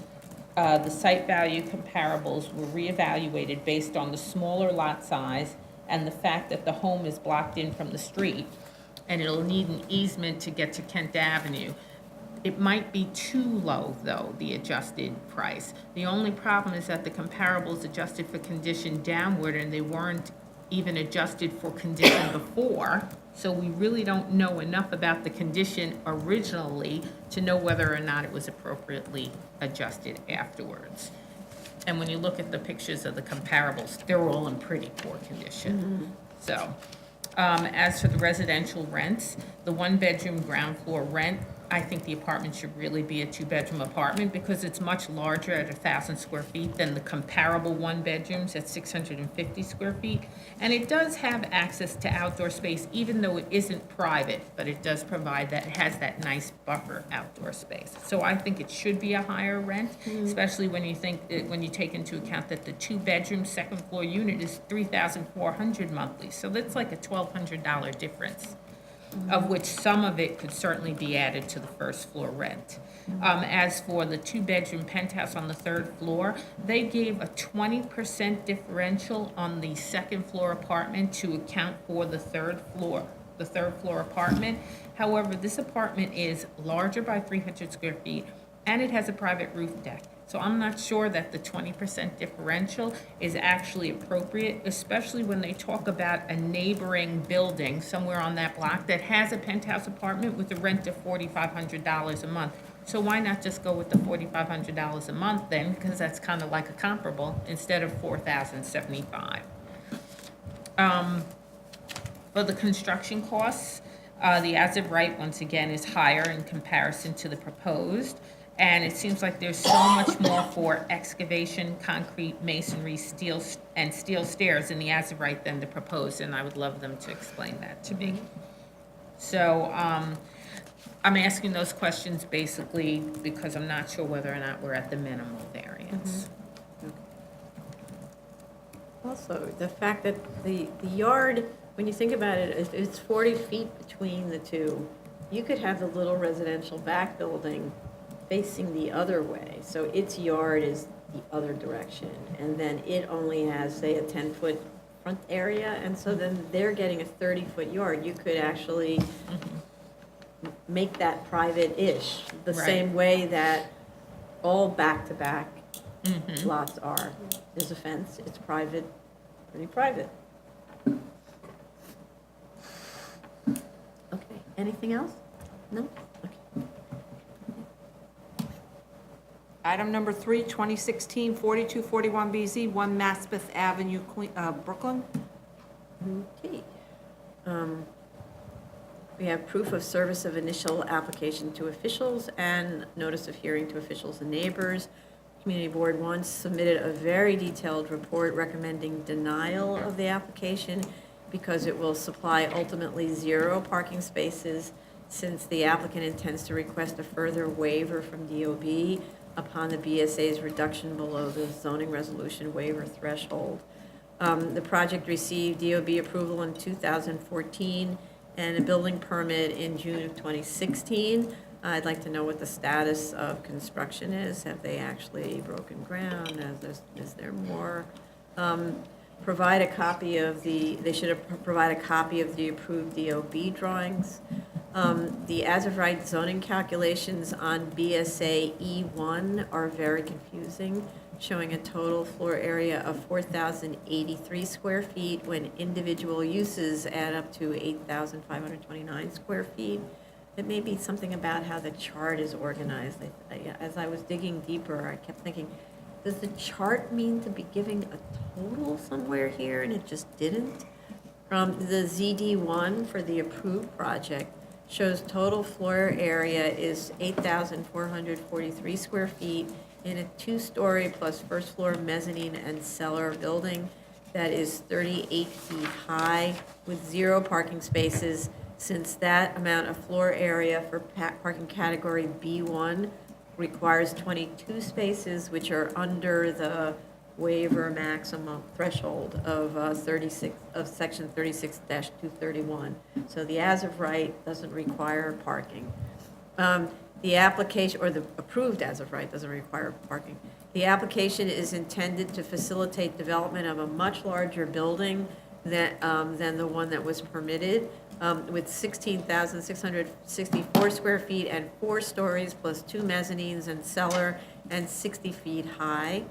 the site value comparables were reevaluated based on the smaller lot size and the fact that the home is blocked in from the street, and it'll need an easement to get to Kent Avenue. It might be too low, though, the adjusted price. The only problem is that the comparables adjusted for condition downward, and they weren't even adjusted for condition before, so we really don't know enough about the condition originally to know whether or not it was appropriately adjusted afterwards. And when you look at the pictures of the comparables, they're all in pretty poor condition. So, as for the residential rents, the one-bedroom ground floor rent, I think the apartment should really be a two-bedroom apartment because it's much larger at 1,000 square feet than the comparable one-bedrooms at 650 square feet. And it does have access to outdoor space, even though it isn't private, but it does provide that, it has that nice buffer outdoor space. So I think it should be a higher rent, especially when you when you take into account that the two-bedroom second floor unit is $3,400 monthly. So that's like a $1,200 difference, of which some of it could certainly be added to the first floor rent. As for the two-bedroom penthouse on the third floor, they gave a 20% differential on the second floor apartment to account for the third floor apartment. However, this apartment is larger by 300 square feet, and it has a private roof deck. So I'm not sure that the 20% differential is actually appropriate, especially when they talk about a neighboring building somewhere on that block that has a penthouse apartment with a rent of $4,500 a month. So why not just go with the $4,500 a month then, because that's kind of like a comparable, instead of $4,075. For the construction costs, the as-of-right, once again, is higher in comparison to the proposed. And it seems like there's so much more for excavation, concrete, masonry, steel stairs in the as-of-right than the proposed, and I would love them to explain that to me. So I'm asking those questions basically because I'm not sure whether or not we're at the minimal variance. Also, the fact that the yard, when you think about it, if it's 40 feet between the two, you could have the little residential back building facing the other way. So its yard is the other direction. And then it only has, say, a 10-foot front area. And so then they're getting a 30-foot yard. You could actually make that private-ish, the Right. same way that all back-to-back lots are. There's a fence, it's private, pretty private. Okay, anything else? No? Okay. Item number 3, 2016-4241BZ, 1 Maspeth Avenue, Brooklyn. Okay. We have proof of service of initial application to officials and notice of hearing to officials and neighbors. Community Board once submitted a very detailed report recommending denial of the application because it will supply ultimately 0 parking spaces since the applicant intends to request a further waiver from DOB upon the BSA's reduction below the zoning resolution waiver threshold. The project received DOB approval in 2014 and a building permit in June of 2016. I'd like to know what the status of construction is. Have they actually broken ground? Is there more? Provide a copy of they should provide a copy of the approved DOB drawings. The as-of-right zoning calculations on BSA E1 are very confusing, showing a total floor area of 4,083 square feet when individual uses add up to 8,529 square feet. It may be something about how the chart is organized. As I was digging deeper, I kept thinking, does the chart mean to be giving a total somewhere here, and it just didn't? The ZD1 for the approved project shows total floor area is 8,443 square feet in a 2-story plus first floor mezzanine and cellar building. that is 38 feet high with 0 parking spaces, since that amount of floor area for parking category B1 requires 22 spaces, which are under the waiver maximum threshold of 36, of section 36-231. So the as of right doesn't require parking. The application, or the approved as of right doesn't require parking. The application is intended to facilitate development of a much larger building than the one that was permitted, with 16,664 square feet and 4 stories plus 2 mezzanines and cellar and 60 feet high.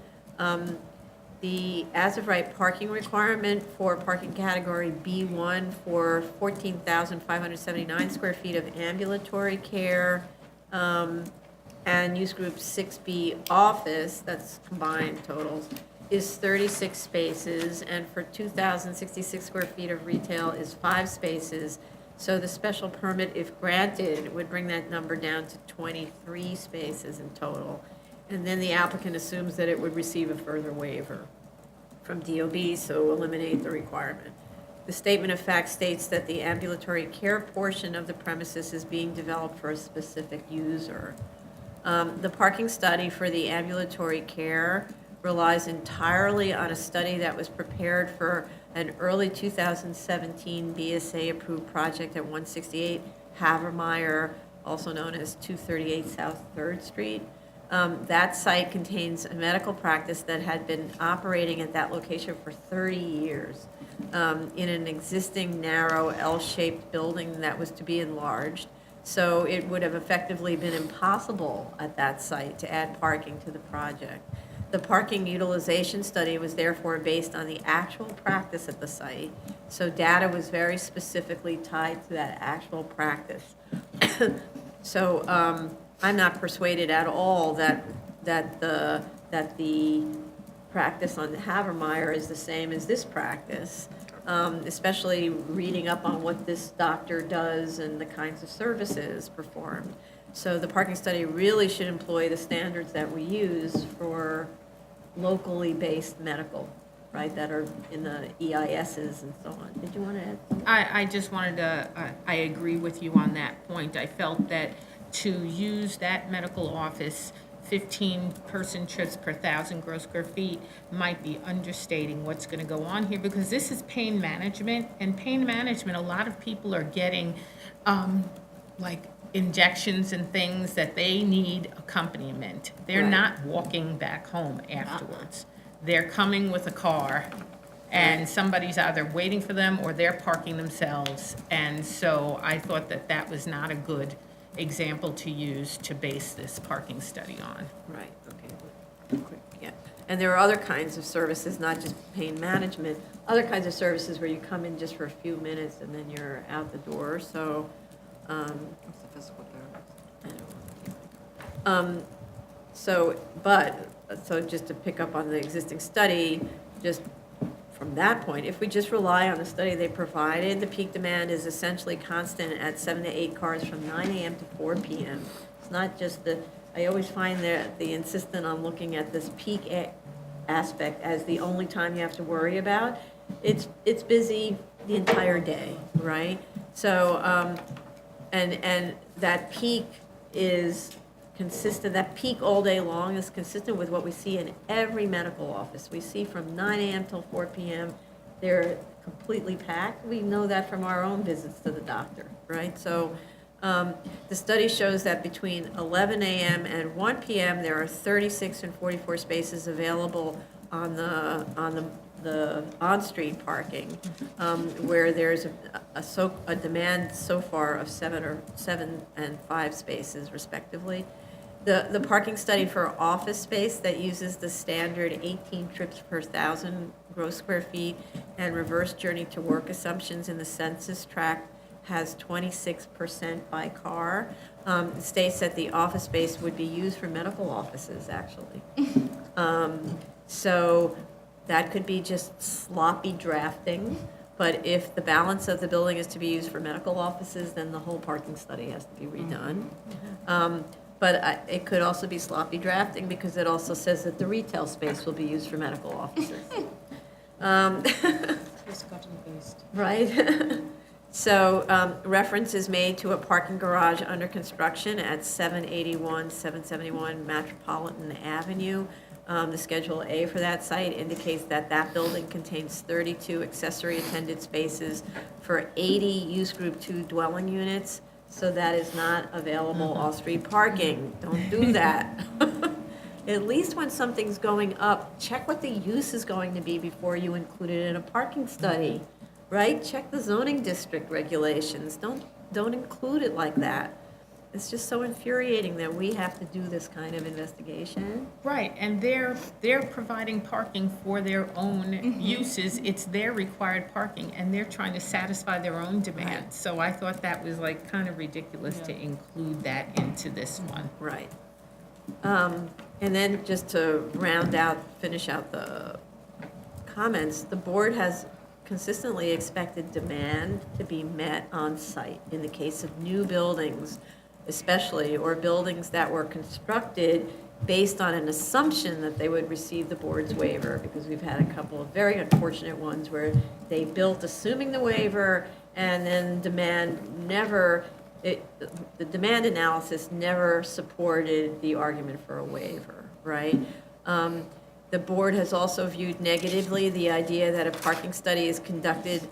The as-of-right parking requirement for parking category B1 for 14,579 square feet of ambulatory care, and use group 6B office, that's combined totals, is 36 spaces, and for 2,066 square feet of retail is 5 spaces. So the special permit, if granted, would bring that number down to 23 spaces in total. And then the applicant assumes that it would receive a further waiver from DOB, so eliminate the requirement. The statement of fact states that the ambulatory care portion of the premises is being developed for a specific user. The parking study for the ambulatory care relies entirely on a study that was prepared for an early 2017 BSA-approved project at 168 Havermeyer, also known as 238 South 3rd Street. That site contains a medical practice that had been operating at that location for 30 years in an existing narrow L-shaped building that was to be enlarged. So it would have effectively been impossible at that site to add parking to the project. The parking utilization study was therefore based on the actual practice at the site, so data was very specifically tied to that actual practice. So I'm not persuaded at all that the practice on Havermeyer is the same as this practice, especially reading up on what this doctor does and the kinds of services performed. So the parking study really should employ the standards that we use for locally based medical, right, that are in the EISs and so on. Did you want to add something? I just wanted to, I agree with you on that point. I felt that to use that medical office, 15-person trips per 1,000 gross square feet might be understating what's going to go on here, because this is pain management, and pain management, a lot of people are getting like injections and things that they need accompaniment. They're Right. not walking back home afterwards. They're coming with a car, and somebody's either waiting for them or they're parking themselves. And so I thought that that was not a good example to use to base this parking study on. Right, okay, quick, yeah. And there are other kinds of services, not just pain management, other kinds of services where you come in just for a few minutes and then you're out the door, so. What's the physical therapist? So just to pick up on the existing study, just from that point, if we just rely on the study they provided, the peak demand is essentially constant at 7 to 8 cars from 9 a.m. to 4 p.m. It's not just I always find that the insistent on looking at this peak aspect as the only time you have to worry about. It's busy the entire day, right? So, and that peak is consistent, that peak all day long is consistent with what we see in every medical office. We see from 9 a.m. till 4 p.m., they're completely packed. We know that from our own visits to the doctor, right? So the study shows that between 11 a.m. and 1 p.m., there are 36 and 44 spaces available on the on-street parking, where there's a demand so far of 7 and 5 spaces respectively. The parking study for office space that uses the standard 18 trips per 1,000 gross square feet and reverse journey to work assumptions in the census tract has 26% by car. It states that the office space would be used for medical offices, actually. So that could be just sloppy drafting, but if the balance of the building is to be used for medical offices, then the whole parking study has to be redone. But it could also be sloppy drafting because it also says that the retail space will be used for medical offices. Just cut and paste. Right? So reference is made to a parking garage under construction at 771 Metropolitan Avenue. The Schedule A for that site indicates that that building contains 32 accessory attended spaces for 80 use group 2 dwelling units. So that is not available off-street parking. Don't do that. At least when something's going up, check what the use is going to be before you include it in a parking study, right? Check the zoning district regulations. Don't include it like that. It's just so infuriating that we have to do this kind of investigation. Right, and they're providing parking for their own uses. It's their required parking, and they're trying to satisfy their own demands. So I thought that was like kind of ridiculous to include that into this one. Right. And then just to finish out the comments, the board has consistently expected demand to be met on site in the case of new buildings, especially, or buildings that were constructed based on an assumption that they would receive the board's waiver, because we've had a couple of very unfortunate ones where they built assuming the waiver, and then the demand analysis never supported the argument for a waiver, right? The board has also viewed negatively the idea that a parking study is conducted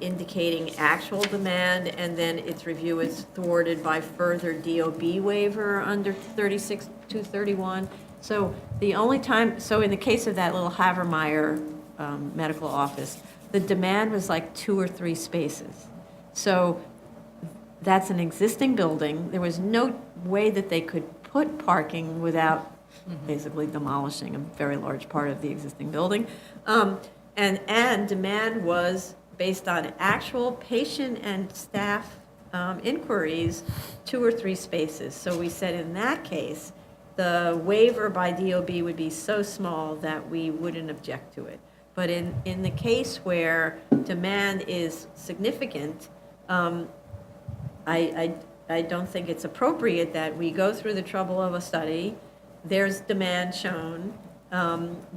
indicating actual demand, and then its review is thwarted by further DOB waiver under 36-231. So the only time, so in the case of that little Havermeyer medical office, the demand was like 2 or 3 spaces. So that's an existing building. There was no way that they could put parking without basically demolishing a very large part of the existing building. And demand was based on actual patient and staff inquiries, 2 or 3 spaces. So we said in that case, the waiver by DOB would be so small that we wouldn't object to it. But in the case where demand is significant, I don't think it's appropriate that we go through the trouble of a study. There's demand shown.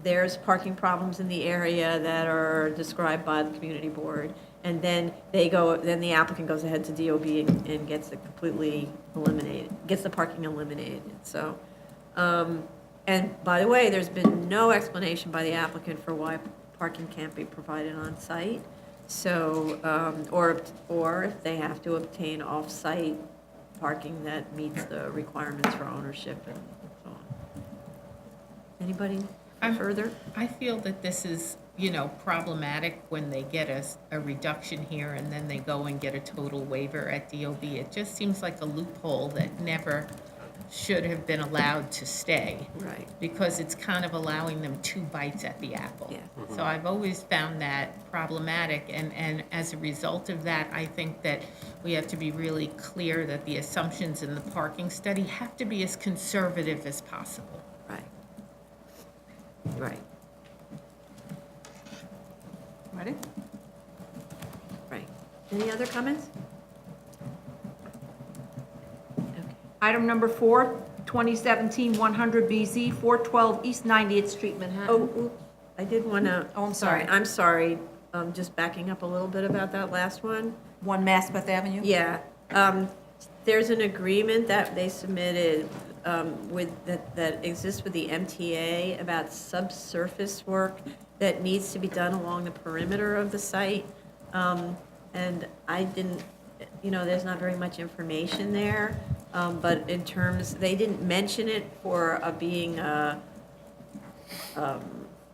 There's parking problems in the area that are described by the community board. And then then the applicant goes ahead to DOB and gets it completely eliminated, gets the parking eliminated. So, and by the way, there's been no explanation by the applicant for why parking can't be provided on site. So, or if they have to obtain off-site parking that meets the requirements for ownership and so on. Anybody further? I feel that this is, problematic when they get a reduction here and then they go and get a total waiver at DOB. It just seems like a loophole that never should have been allowed to stay. Right. Because it's kind of allowing them 2 bites at the apple. Yeah. So I've always found that problematic, and as a result of that, I think that we have to be really clear that the assumptions in the parking study have to be as conservative as possible. Right. Right. Ready? Right. Any other comments? Okay. Item number 4, 2017-100BZ, 412 East 90th Street, Manhattan. Oh, oops, I did want to. Oh, I'm sorry. I'm sorry. Just backing up a little bit about that last one. 1 Maspeth Avenue? Yeah. There's an agreement that they submitted that exists with the MTA about subsurface work that needs to be done along the perimeter of the site. And I didn't, there's not very much information there. But in terms, they didn't mention it for being an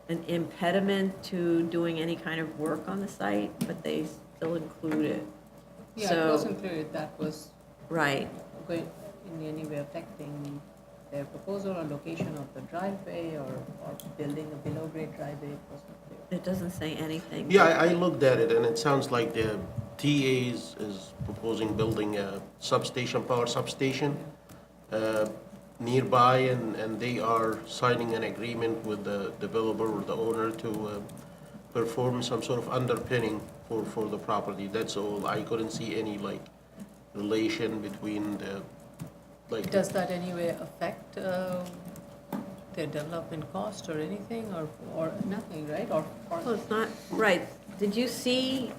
impediment to doing any kind of work on the site, but they still include it. Yeah, So- it was included, that was Right. going in any way affecting their proposal or location of the driveway or building a below-grade driveway, it wasn't clear. It doesn't say anything. Yeah, I looked at it, and it sounds like the TA is proposing building a substation, power substation nearby, and they are signing an agreement with the developer or the owner to perform some sort of underpinning for the property. That's all. I couldn't see any, relation between the, Does that anyway affect their development cost or anything, or nothing, right? Or Well, it's not, right. Did you see,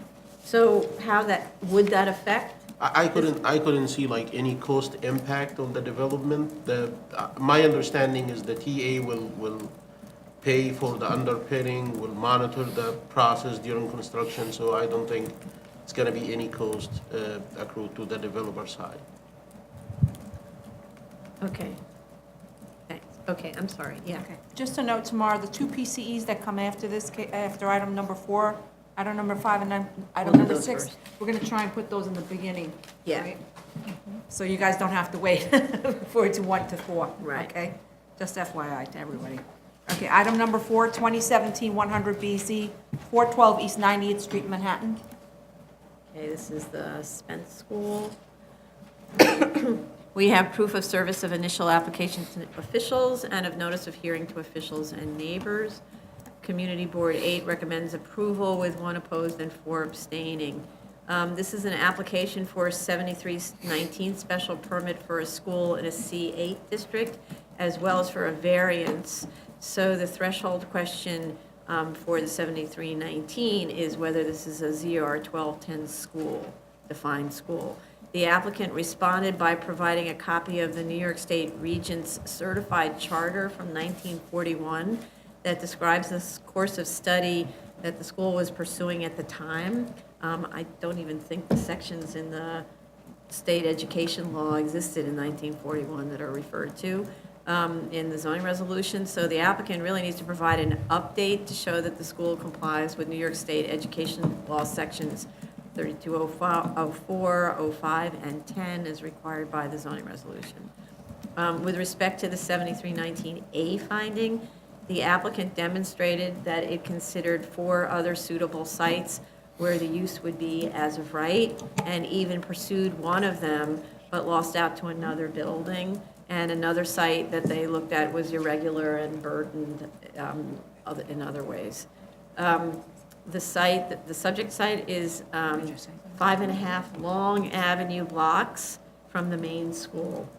so how that, would that affect? I couldn't see like any cost impact on the development. My understanding is the TA will pay for the underpinning, will monitor the process during construction, so I don't think it's gonna be any cost accrued to the developer side. Okay. Thanks. Okay, I'm sorry, yeah. Okay. Just a note, tomorrow, the 2 PCEs that come after this, after item number 4, item number 5, and then item We'll do number those 6, first. we're gonna try and put those in the beginning. Yeah. right? So you guys don't have to wait for it to 1 to 4. Right. Okay? Just FYI to everybody. Okay, item number 4, 2017 100 BZ, 412 East 90th Street, Manhattan. Okay, this is the Spence School. We have proof of service of initial application to officials and of notice of hearing to officials and neighbors. Community Board 8 recommends approval with 1 opposed and 4 abstaining. This is an application for a 7319 special permit for a school in a C8 district, as well as for a variance. So the threshold question for the 7319 is whether this is a ZR 1210 school, defined school. The applicant responded by providing a copy of the New York State Regents Certified Charter from 1941 that describes this course of study that the school was pursuing at the time. I don't even think the sections in the state education law existed in 1941 that are referred to in the zoning resolution. So the applicant really needs to provide an update to show that the school complies with New York State education law sections 3204, 05, and 10 as required by the zoning resolution. With respect to the 7319A finding, the applicant demonstrated that it considered 4 other suitable sites where the use would be as of right, and even pursued one of them, but lost out to another building. And another site that they looked at was irregular and burdened in other ways. The subject site is 5.5 Long Avenue blocks from the main school.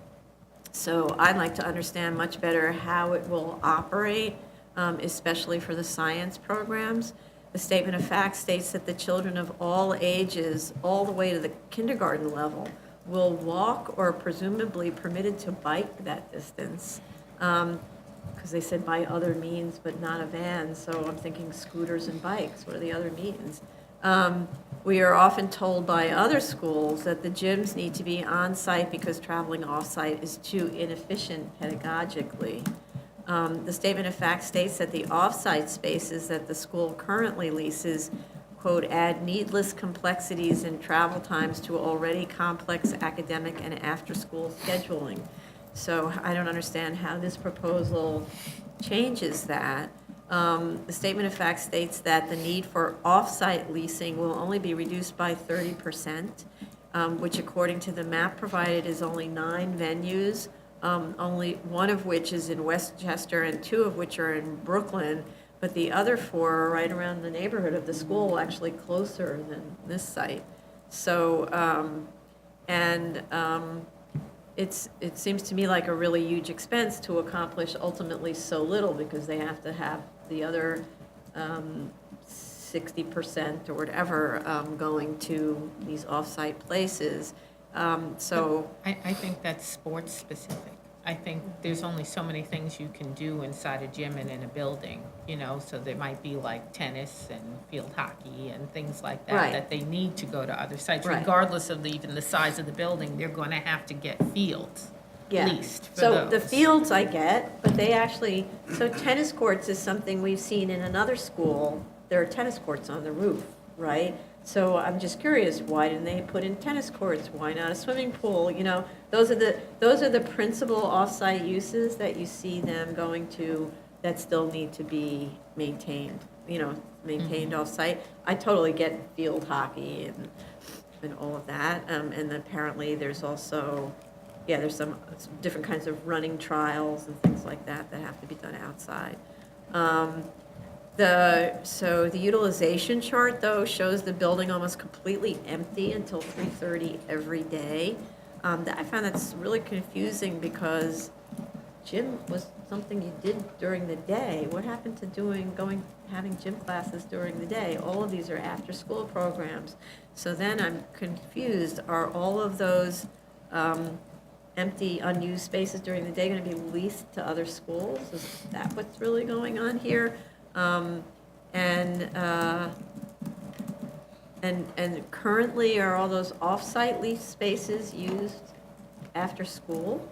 So I'd like to understand much better how it will operate, especially for the science programs. The statement of fact states that the children of all ages, all the way to the kindergarten level, will walk or presumably permitted to bike that distance. Because they said by other means, but not a van, so I'm thinking scooters and bikes. What are the other means? We are often told by other schools that the gyms need to be on-site because traveling off-site is too inefficient pedagogically. The statement of fact states that the off-site spaces that the school currently leases, quote, add needless complexities and travel times to already complex academic and after-school scheduling. So I don't understand how this proposal changes that. The statement of fact states that the need for off-site leasing will only be reduced by 30%, which according to the map provided is only 9 venues, only 1 of which is in Westchester and 2 of which are in Brooklyn, but the other 4 are right around the neighborhood of the school, actually closer than this site. So, it seems to me like a really huge expense to accomplish ultimately so little, because they have to have the other 60% or whatever going to these off-site places. So, I think that's sports specific. I think there's only so many things you can do inside a gym and in a building, so there might be like tennis and field hockey and things like that, Right. that they need to go to other sites. Right. Regardless of even the size of the building, they're going to have to get fields yeah. leased for So those. the fields I get, but they actually, so tennis courts is something we've seen in another school. There are tennis courts on the roof, right? So I'm just curious, why didn't they put in tennis courts? Why not a swimming pool? Those are the principal off-site uses that you see them going to that still need to be maintained, maintained off-site. I totally get field hockey and all of that. And apparently there's also, there's some different kinds of running trials and things like that that have to be done outside. So the utilization chart, though, shows the building almost completely empty until 3:30 every day. I found that's really confusing because gym was something you did during the day. What happened to having gym classes during the day? All of these are after-school programs. So then I'm confused. Are all of those empty, unused spaces during the day going to be leased to other schools? Is that what's really going on here? And currently, are all those off-site leased spaces used after school,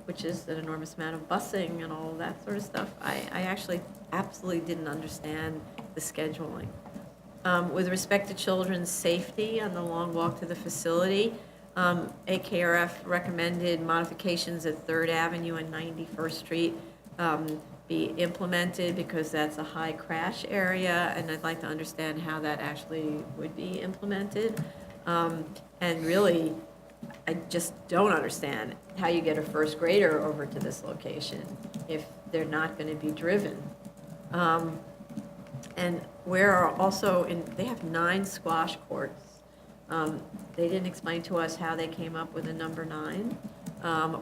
which is an enormous amount of busing and all of that sort of stuff? I actually absolutely didn't understand the scheduling. With respect to children's safety on the long walk to the facility, AKRF recommended modifications at 3rd Avenue and 91st Street be implemented because that's a high crash area, and I'd like to understand how that actually would be implemented. And really, I just don't understand how you get a first grader over to this location if they're not going to be driven. And where are also, they have 9 squash courts. They didn't explain to us how they came up with the number 9,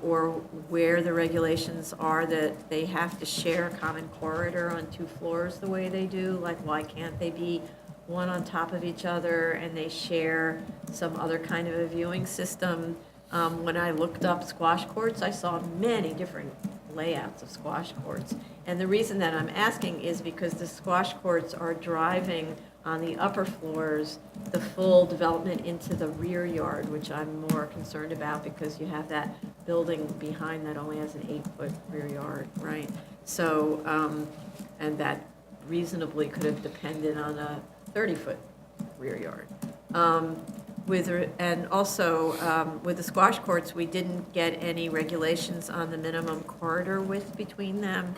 or where the regulations are that they have to share a common corridor on 2 floors the way they do. Like, why can't they be one on top of each other and they share some other kind of a viewing system? When I looked up squash courts, I saw many different layouts of squash courts. And the reason that I'm asking is because the squash courts are driving on the upper floors the full development into the rear yard, which I'm more concerned about because you have that building behind that only has an 8-foot rear yard, right? So, and that reasonably could have depended on a 30-foot rear yard. And also, with the squash courts, we didn't get any regulations on the minimum corridor width between them.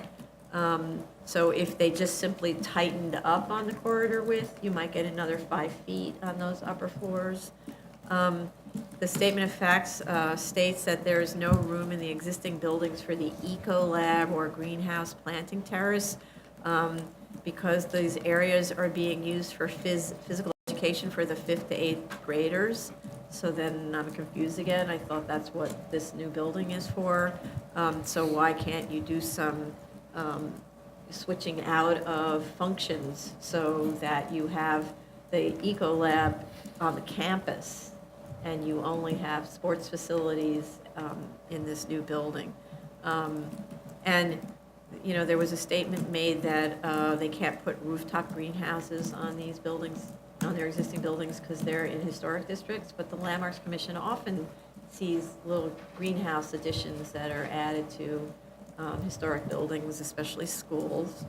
So if they just simply tightened up on the corridor width, you might get another 5 feet on those upper floors. The statement of facts states that there is no room in the existing buildings for the eco lab or greenhouse planting terrace because these areas are being used for physical education for the 5th to 8th graders. So then I'm confused again. I thought that's what this new building is for. So why can't you do some switching out of functions so that you have the eco lab on the campus and you only have sports facilities in this new building? And you know, there was a statement made that they can't put rooftop greenhouses on these buildings, on their existing buildings, because they're in historic districts, but the Landmarks Commission often sees little greenhouse additions that are added to historic buildings, especially schools.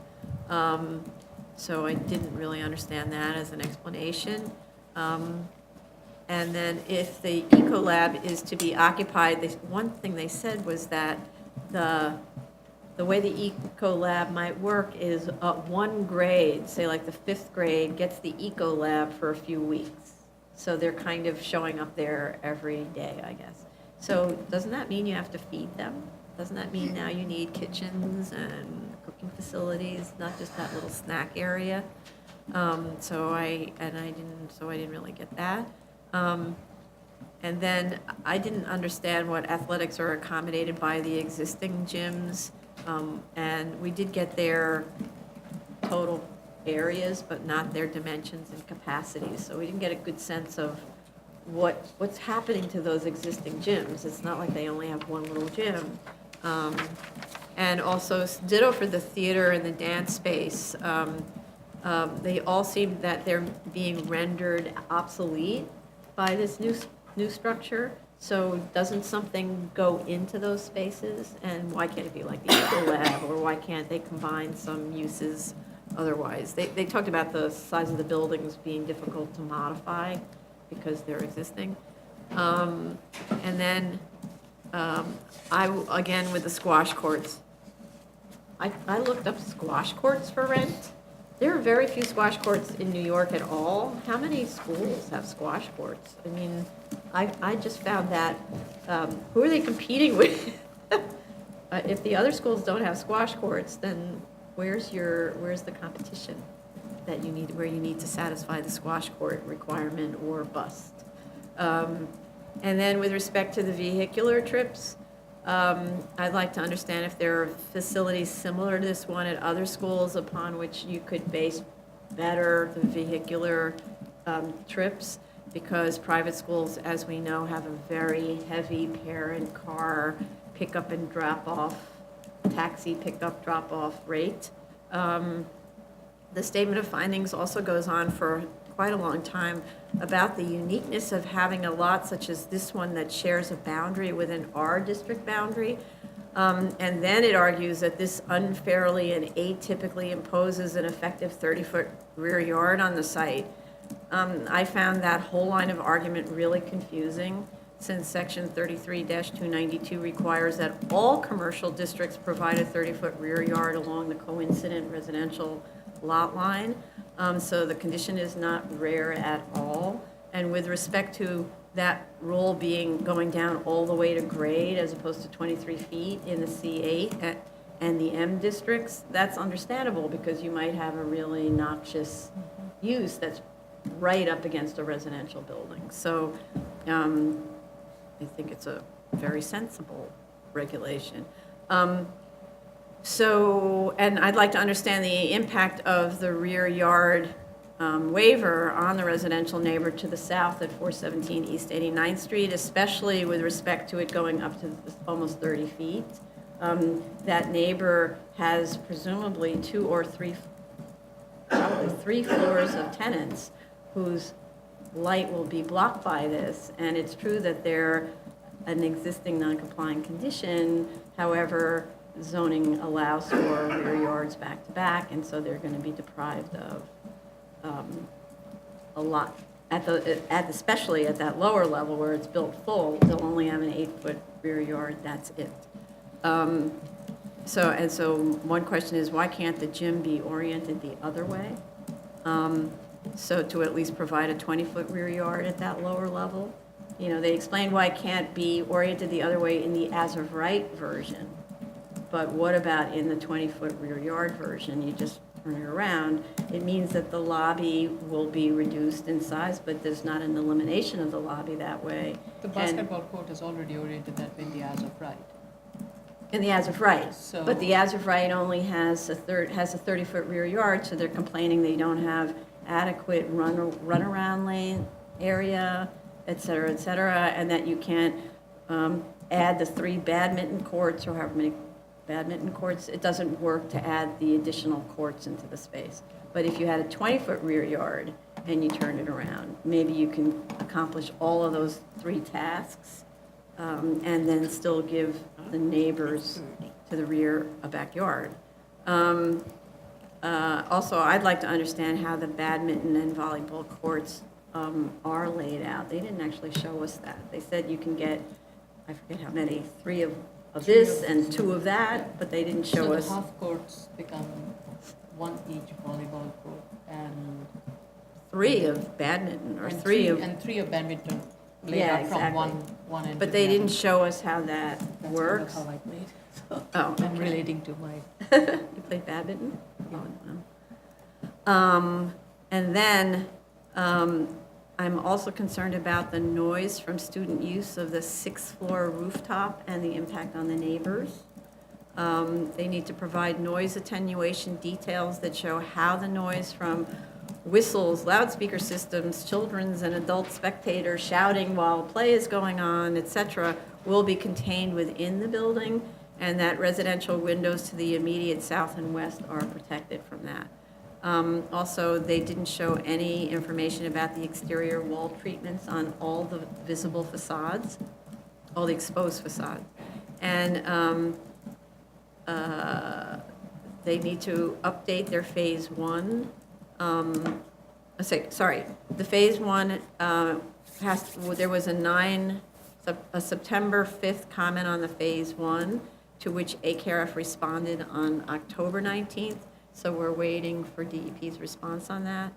So I didn't really understand that as an explanation. And then if the Eco Lab is to be occupied, one thing they said was that the way the Eco Lab might work is one grade, say like the 5th grade, gets the Eco Lab for a few weeks. So they're kind of showing up there every day, I guess. So doesn't that mean you have to feed them? Doesn't that mean now you need kitchens and cooking facilities, not just that little snack area? So I didn't really get that. And then I didn't understand what athletics are accommodated by the existing gyms. And we did get their total areas, but not their dimensions and capacities. So we didn't get a good sense of what's happening to those existing gyms. It's not like they only have one little gym. And also ditto for the theater and the dance space. They all seem that they're being rendered obsolete by this new structure. So doesn't something go into those spaces? And why can't it be like the Eco Lab, or why can't they combine some uses otherwise? They talked about the size of the buildings being difficult to modify because they're existing. And then again, with the squash courts, I looked up squash courts for rent. There are very few squash courts in New York at all. How many schools have squash courts? I mean, I just found that, who are they competing with? If the other schools don't have squash courts, then where's the competition that you need, where you need to satisfy the squash court requirement or bust? And then with respect to the vehicular trips, I'd like to understand if there are facilities similar to this one at other schools upon which you could base better the vehicular trips, because private schools, as we know, have a very heavy parent car pickup and drop-off, taxi pickup drop-off rate. The statement of findings also goes on for quite a long time about the uniqueness of having a lot such as this one that shares a boundary with an R district boundary. And then it argues that this unfairly and atypically imposes an effective 30-foot rear yard on the site. I found that whole line of argument really confusing, since section 33-292 requires that all commercial districts provide a 30-foot rear yard along the coincident residential lot line. So the condition is not rare at all. And with respect to that rule going down all the way to grade as opposed to 23 feet in the C8 and the M districts, that's understandable because you might have a really noxious use that's right up against a residential building. So I think it's a very sensible regulation. And I'd like to understand the impact of the rear yard waiver on the residential neighbor to the south at 417 East 89th Street, especially with respect to it going up to almost 30 feet. That neighbor has presumably probably three floors of tenants whose light will be blocked by this. And it's true that they're an existing non-compliant condition. However, zoning allows for rear yards back to back, and so they're going to be deprived of a lot. Especially at that lower level where it's built full, they'll only have an 8-foot rear yard, that's it. So one question is, why can't the gym be oriented the other way? So to at least provide a 20-foot rear yard at that lower level. You know, they explained why it can't be oriented the other way in the as-of-right version. But what about in the 20-foot rear yard version? You just turn it around. It means that the lobby will be reduced in size, but there's not an elimination of the lobby that way. The basketball court is already oriented that way in the as-of-right. In the as-of-right, So- but the as-of-right only has a 30-foot rear yard, so they're complaining they don't have adequate runaround lane area, et cetera, and that you can't add the 3 badminton courts or however many badminton courts. It doesn't work to add the additional courts into the space. But if you had a 20-foot rear yard and you turn it around, maybe you can accomplish all of those 3 tasks and then still give the neighbors to the rear a backyard. Also, I'd like to understand how the badminton and volleyball courts are laid out. They didn't actually show us that. They said you can get, I forget how many, 3 of this and 2 of that, but they didn't show us. So the half courts become 1 each volleyball court and 3 of badminton or and 3 of. and 3 of badminton laid Yeah, out from exactly. one end. But to they the didn't other. show us how that That's works. Kind of how I played. So Oh, I'm okay. relating to my. You played badminton? Oh, no. And then I'm also concerned about the noise from student use of the 6th floor rooftop and the impact on the neighbors. They need to provide noise attenuation details that show how the noise from whistles, loudspeaker systems, children's and adult spectators shouting while play is going on, et cetera, will be contained within the building, and that residential windows to the immediate south and west are protected from that. Also, they didn't show any information about the exterior wall treatments on all the visible facades, all the exposed facades. And they need to update their phase 1. The phase 1 there was a September 5th comment on the phase 1, to which ACARF responded on October 19th. So we're waiting for DEP's response on that.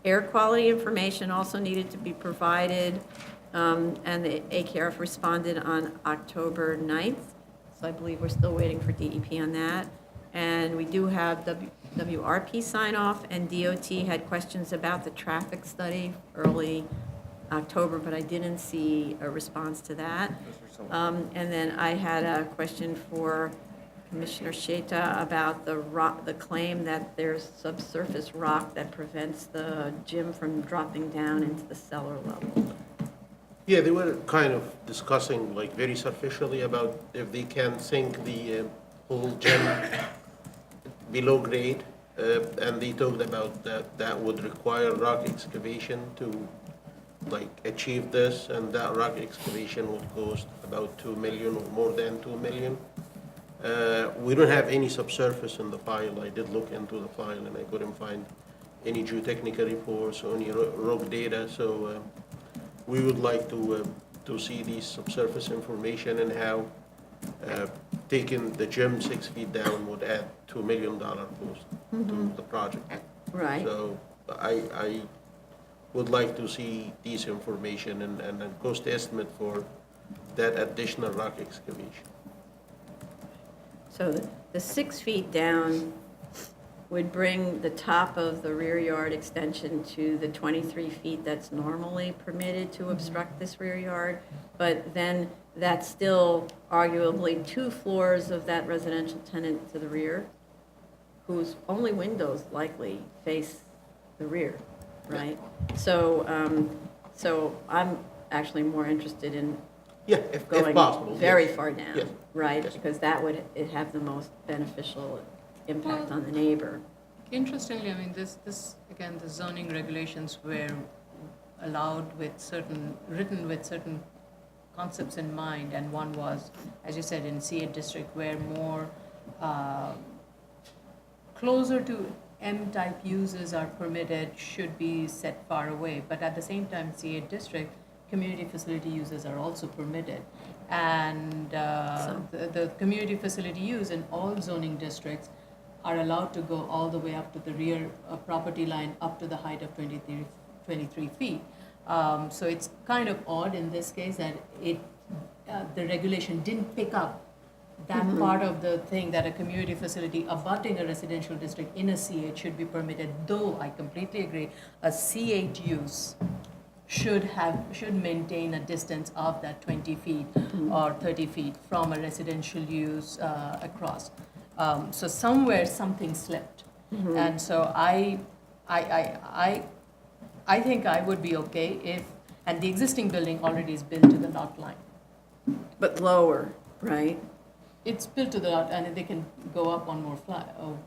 Air quality information also needed to be provided, and the ACARF responded on October 9th. So I believe we're still waiting for DEP on that. And we do have WRP sign off, and DOT had questions about the traffic study, early October, but I didn't see a response to that. And then I had a question for Commissioner Sheta about the rock, the claim that there's subsurface rock that prevents the gym from dropping down into the cellar level. Yeah, they were kind of discussing, like, very superficially about if they can sink the whole gym below grade, and they talked about that would require rock excavation to, like, achieve this, and that rock excavation would cost about 2 million or more than 2 million. We don't have any subsurface in the file. I did look into the file, and I couldn't find any geotechnical reports or any rock data, so we would like to see these subsurface information and how taking the gym 6 feet down would add $2 million cost to the project. Right. So I would like to see these information and a cost estimate for that additional rock excavation. So the 6 feet down would bring the top of the rear yard extension to the 23 feet that's normally permitted to obstruct this rear yard, but then that's still arguably 2 floors of that residential tenant to the rear, whose only windows likely face the rear, right? So, so I'm actually more interested in Yeah, if going possible. very yes. far down, Yes. right? Yes. Because that would have the most beneficial impact on the neighbor. Interestingly, I mean, again, the zoning regulations were allowed with written with certain concepts in mind, and one was, as you said, in C8 district, where more closer to M-type uses are permitted should be set far away, but at the same time, C8 district, community facility uses are also permitted. And the community facility use in all zoning districts are allowed to go all the way up to the rear property line, up to the height of 23 feet. So it's kind of odd in this case that the regulation didn't pick up that part of the thing, that a community facility abutting a residential district in a C8 should be permitted, though I completely agree, a C8 use should maintain a distance of that 20 feet or 30 feet from a residential use across. So somewhere something slipped. And so I think I would be okay if, and the existing building already is built to the lot line. But lower, right? It's built to the lot, and they can go up one more flat. Oh,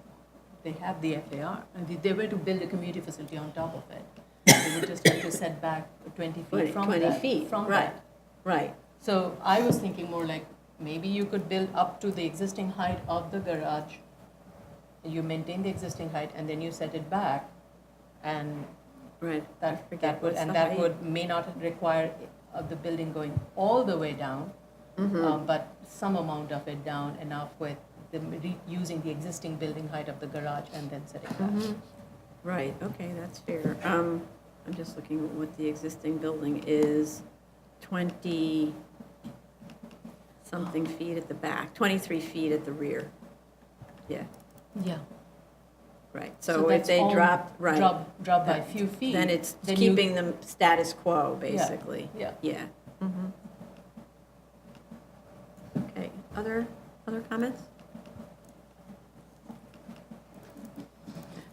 they have the FAR, and they were to build a community facility on top of it. They would just have to set back 20 feet from 20 that. feet, From right, that. right. So I was thinking more like, maybe you could build up to the existing height of the garage. You maintain the existing height, and then you set it back, and Right. that would, and the that height. would may not require the building going all the way down, but some amount of it down, enough with using the existing building height of the garage and then setting back. Right, okay, that's fair. I'm just looking at what the existing building is, 20-something feet at the back, 23 feet at the rear. Yeah, Yeah. right. So if that's they all drop, right. Drop by a few feet. Then it's you- keeping them status quo, basically. Yeah. Yeah. Okay, other comments?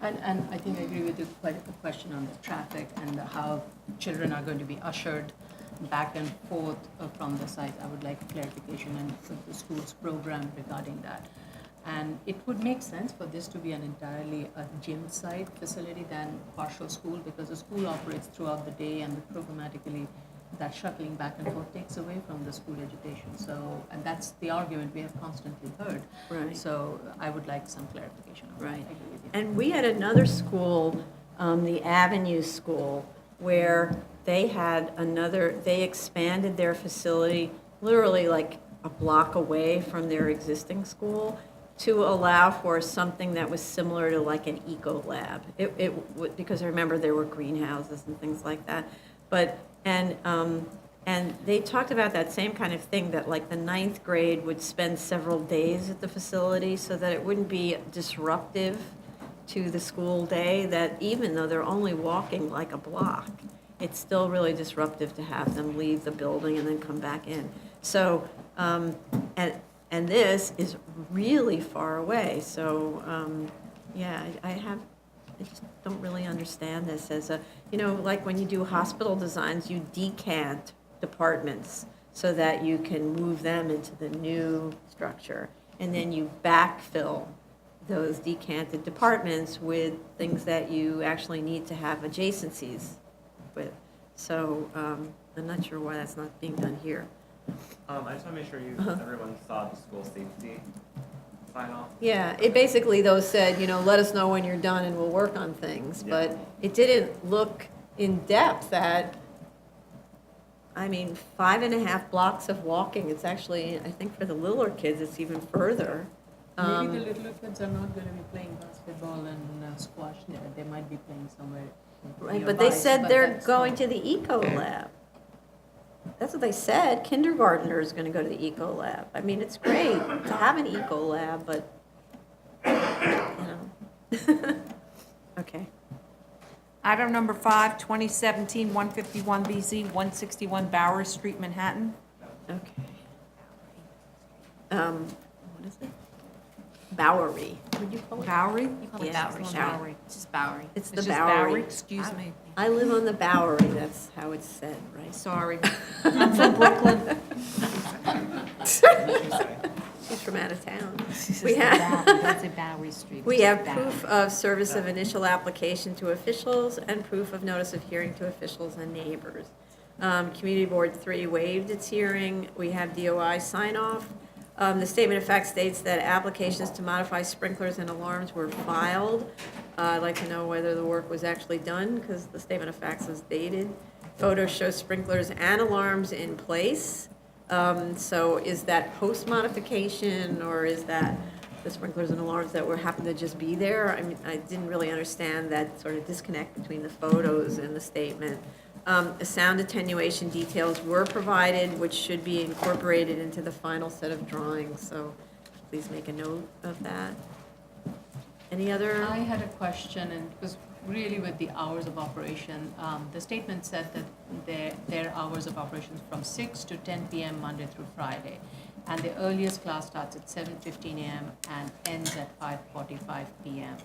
And I think I agree with you, quite a question on the traffic and how children are going to be ushered back and forth from the site. I would like clarification and for the school's program regarding that. And it would make sense for this to be an entirely a gym site facility than partial school, because the school operates throughout the day, and programmatically that shuttling back and forth takes away from the school education. So, and that's the argument we have constantly heard. Right. So I would like some clarification on that. Right. I agree with you. And we had another school, the Avenue School, where they expanded their facility literally like a block away from their existing school to allow for something that was similar to like an eco lab. Because I remember there were greenhouses and things like that. But, and they talked about that same kind of thing, that like the 9th grade would spend several days at the facility so that it wouldn't be disruptive to the school day, that even though they're only walking like a block, it's still really disruptive to have them leave the building and then come back in. So, and this is really far away, so, yeah, I just don't really understand this as a, like when you do hospital designs, you decant departments so that you can move them into the new structure, and then you backfill those decanted departments with things that you actually need to have adjacencies with. So, I'm not sure why that's not being done here. I just want to make sure everyone saw the school safety sign off. Yeah, it basically though said, let us know when you're done and we'll work on things, Yeah. but it didn't look in depth at, 5.5 blocks of walking. It's actually, I think for the littler kids, it's even further. Maybe the little kids are not going to be playing basketball and squash there. They might be playing somewhere Right, but they nearby, said but they're that's going not- to the eco lab. That's what they said. Kindergartner is going to go to the eco lab. It's great to have an eco lab, but, Okay. Item number 5, 2017-151BZ, 161 Bowers Street, Manhattan. Okay. What is it? Bowery. Would you call it? Bowery? You call it Yeah, Bowery. it's Sure. Bowery. It's just Bowery. It's the It's just Bowery. Excuse me. I live on the Bowery, that's how it's said, right? Sorry. I'm from Brooklyn. She's from out of town. We have, That's a Bowery Street. we have proof of service of initial application to officials and proof of notice of hearing to officials and neighbors. Community Board 3 waived its hearing. We have DOI sign off. The statement of fact states that applications to modify sprinklers and alarms were filed. I'd like to know whether the work was actually done, because the statement of facts is dated. Photos show sprinklers and alarms in place. So is that post-modification, or is that the sprinklers and alarms that happen to just be there? I didn't really understand that sort of disconnect between the photos and the statement. Sound attenuation details were provided, which should be incorporated into the final set of drawings, so please make a note of that. Any other? I had a question, and it was really with the hours of operation. The statement said that their hours of operation from 6 to 10 p.m. Monday through Friday, and the earliest class starts at 7:15 a.m. and ends at 5:45 p.m.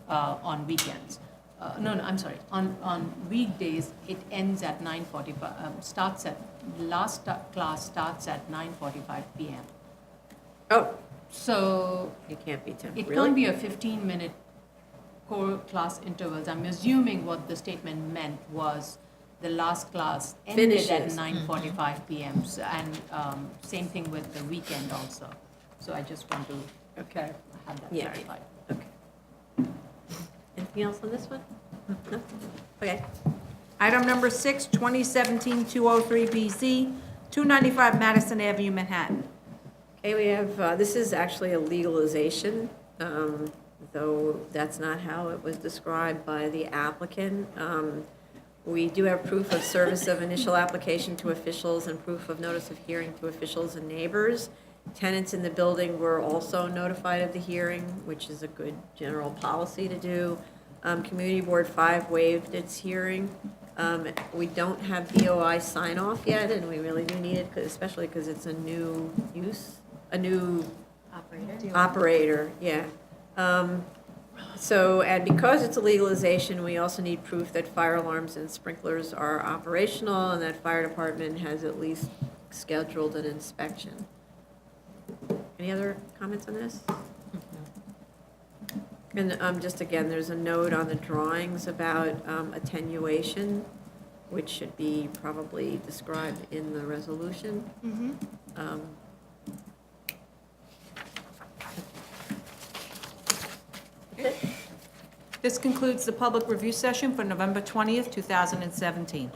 On weekends. I'm sorry. On weekdays, it ends at 9:45. Class starts at 9:45 p.m. Oh, So it can't be 10, it really? can't be a 15-minute core class intervals. I'm assuming what the statement meant was the last class ended at Finishes. 9:45 p.m. And same thing with the weekend also. So I just want to have that Yeah. clarified. Okay. Anything else on this one? No? Okay. Item number 6, 2017-203BZ, 295 Madison Avenue, Manhattan. Okay, we have, this is actually a legalization, though that's not how it was described by the applicant. We do have proof of service of initial application to officials and proof of notice of hearing to officials and neighbors. Tenants in the building were also notified of the hearing, which is a good general policy to do. Community Board 5 waived its hearing. We don't have BOI sign-off yet, and we really do need it, especially because it's a new use, a new operator, yeah. So, and because it's a legalization, we also need proof that fire alarms and sprinklers are operational and that fire department has at least scheduled an inspection. Any other comments on this? And just again, there's a note on the drawings about attenuation, which should be probably described in the resolution. That's it. This concludes the public review session for November 20th, 2017.